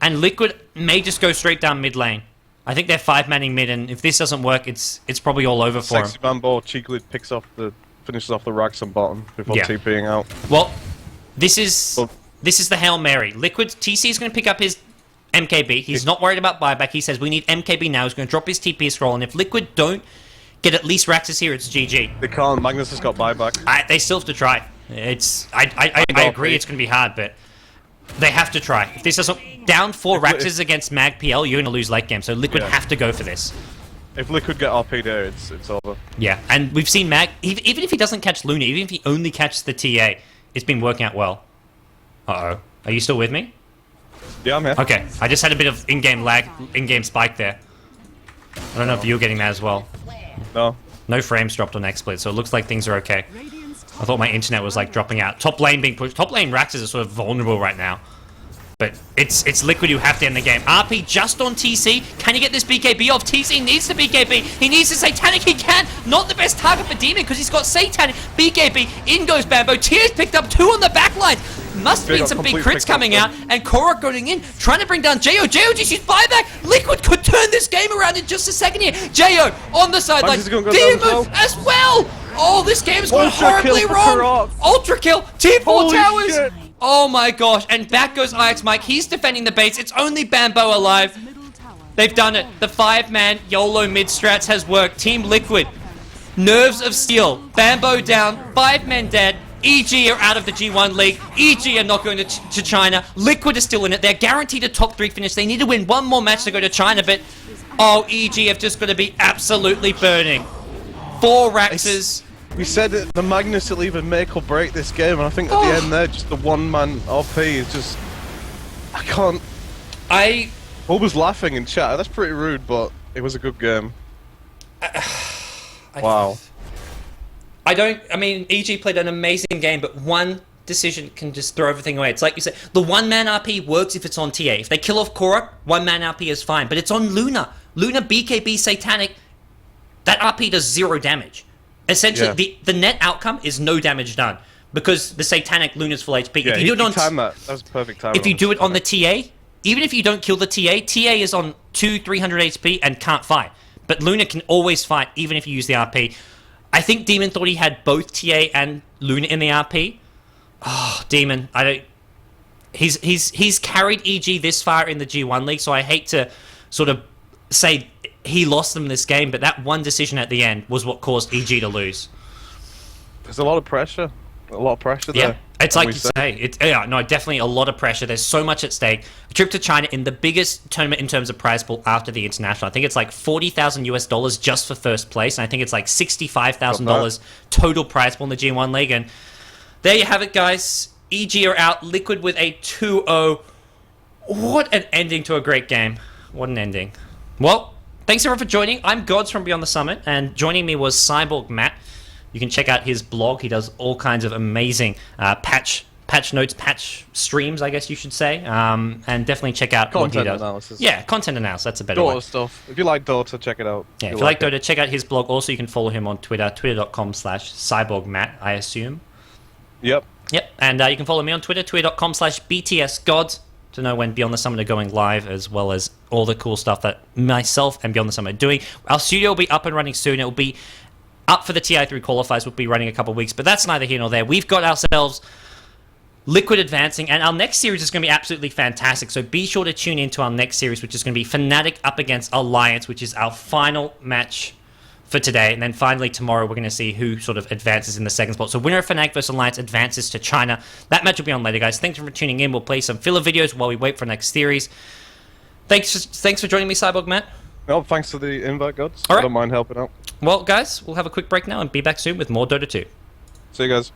And Liquid may just go straight down mid lane. I think they're 5-manning mid, and if this doesn't work, it's probably all over for him. Sexy Bambo cheekily finishes off the racks on bottom before TPing out. Well, this is the Hail Mary. Liquid, TC is going to pick up his MKB. He's not worried about buyback. He says, we need MKB now. He's going to drop his TP scroll, and if Liquid don't get at least Raxus here, it's GG. They can't. Magnus has got buyback. They still have to try. I agree it's going to be hard, but they have to try. If this doesn't... Down 4 Raxes against Mag PL, you're going to lose late game, so Liquid have to go for this. If Liquid get RP there, it's over. Yeah, and we've seen Mag, even if he doesn't catch Luna, even if he only catches the TA, it's been working out well. Uh-oh. Are you still with me? Yeah, I'm here. Okay, I just had a bit of in-game lag, in-game spike there. I don't know if you're getting that as well. No. No frames dropped on XSplit, so it looks like things are okay. I thought my internet was like dropping out. Top lane being pushed. Top lane Raxes are sort of vulnerable right now. But it's Liquid who have to end the game. RP just on TC. Can he get this BKB off? TC needs the BKB. He needs the Satanic. He can. Not the best target for Demon because he's got Satanic. BKB. In goes Bambo. Tears picked up 2 on the back line. Must have been some big crits coming out. And Korok going in. Trying to bring down Geo. Geo just used buyback. Liquid could turn this game around in just a second here. Geo on the sideline. Demon as well. Oh, this game's gone horribly wrong. Ultra kill. T4 towers. Shit. Oh my gosh, and back goes Ix Mike. He's defending the base. It's only Bambo alive. They've done it. The 5-man YOLO mid strats has worked. Team Liquid. Nerves of steel. Bambo down. 5 men dead. EG are out of the G1 League. EG are not going to China. Liquid is still in it. They're guaranteed a top 3 finish. They need to win one more match to go to China, but oh, EG have just got to be absolutely burning. 4 Raxes. We said that the Magnus will either make or break this game, and I think at the end there, just the one-man OP is just... I can't... Paul was laughing in chat. That's pretty rude, but it was a good game. Wow. I mean, EG played an amazing game, but one decision can just throw everything away. It's like you said, the one-man RP works if it's on TA. If they kill off Korok, one-man RP is fine. But it's on Luna. Luna, BKB, Satanic, that RP does 0 damage. Essentially, the net outcome is no damage done. Because the Satanic Luna's full HP. Yeah, if you do it on that was perfect time. If you do it on the TA, even if you don't kill the TA is on 200-300 HP and can't fight. But Luna can always fight, even if you use the RP. I think Demon thought he had both TA and Luna in the RP. Oh, Demon, he's carried EG this far in the G1 League, so I hate to sort of say he lost them this game, but that one decision at the end was what caused EG to lose. There's a lot of pressure. A lot of pressure there. Yeah, it's like you say. Definitely a lot of pressure. There's so much at stake. A trip to China in the biggest tournament in terms of prize pool after the international. I think it's like $40,000 just for first place, and I think it's like $65,000 total prize pool in the G1 League. And there you have it, guys. EG are out. Liquid with a 2-0. What an ending to a great game. What an ending. Well, thanks everyone for joining. I'm Gods from Beyond the Summit, and joining me was Cyborg Matt. You can check out his blog. He does all kinds of amazing patch notes, patch streams, I guess you should say. And definitely check out content what he does. Analysis. Yeah, content analysis. That's a better Dota word. stuff. If you like Dota, check it out. Yeah, if you like Dota, check out his blog. Also, you can follow him on Twitter, twitter.com/cyborgmatt, I assume. Yep. And you can follow me on Twitter, twitter.com/btsgods, to know when Beyond the Summit are going live, as well as all the cool stuff that myself and Beyond the Summit are doing. Our studio will be up and running soon. It will be up for the TI3 qualifiers. We'll be running a couple of weeks, but that's neither here nor there. We've got ourselves Liquid advancing, and our next series is going to be absolutely fantastic. So be sure to tune into our next series, which is going to be Fnatic up against Alliance, which is our final match for today. And then finally tomorrow, we're going to see who sort of advances in the second spot. So winner of Fnatic versus Alliance advances to China. That match will be on later, guys. Thanks for tuning in. We'll play some filler videos while we wait for next series. Thanks for joining me, Cyborg Matt. Well, thanks for the invite, Gods. All right. I don't mind helping out. Well, guys, we'll have a quick break now and be back soon with more Dota 2. See you guys.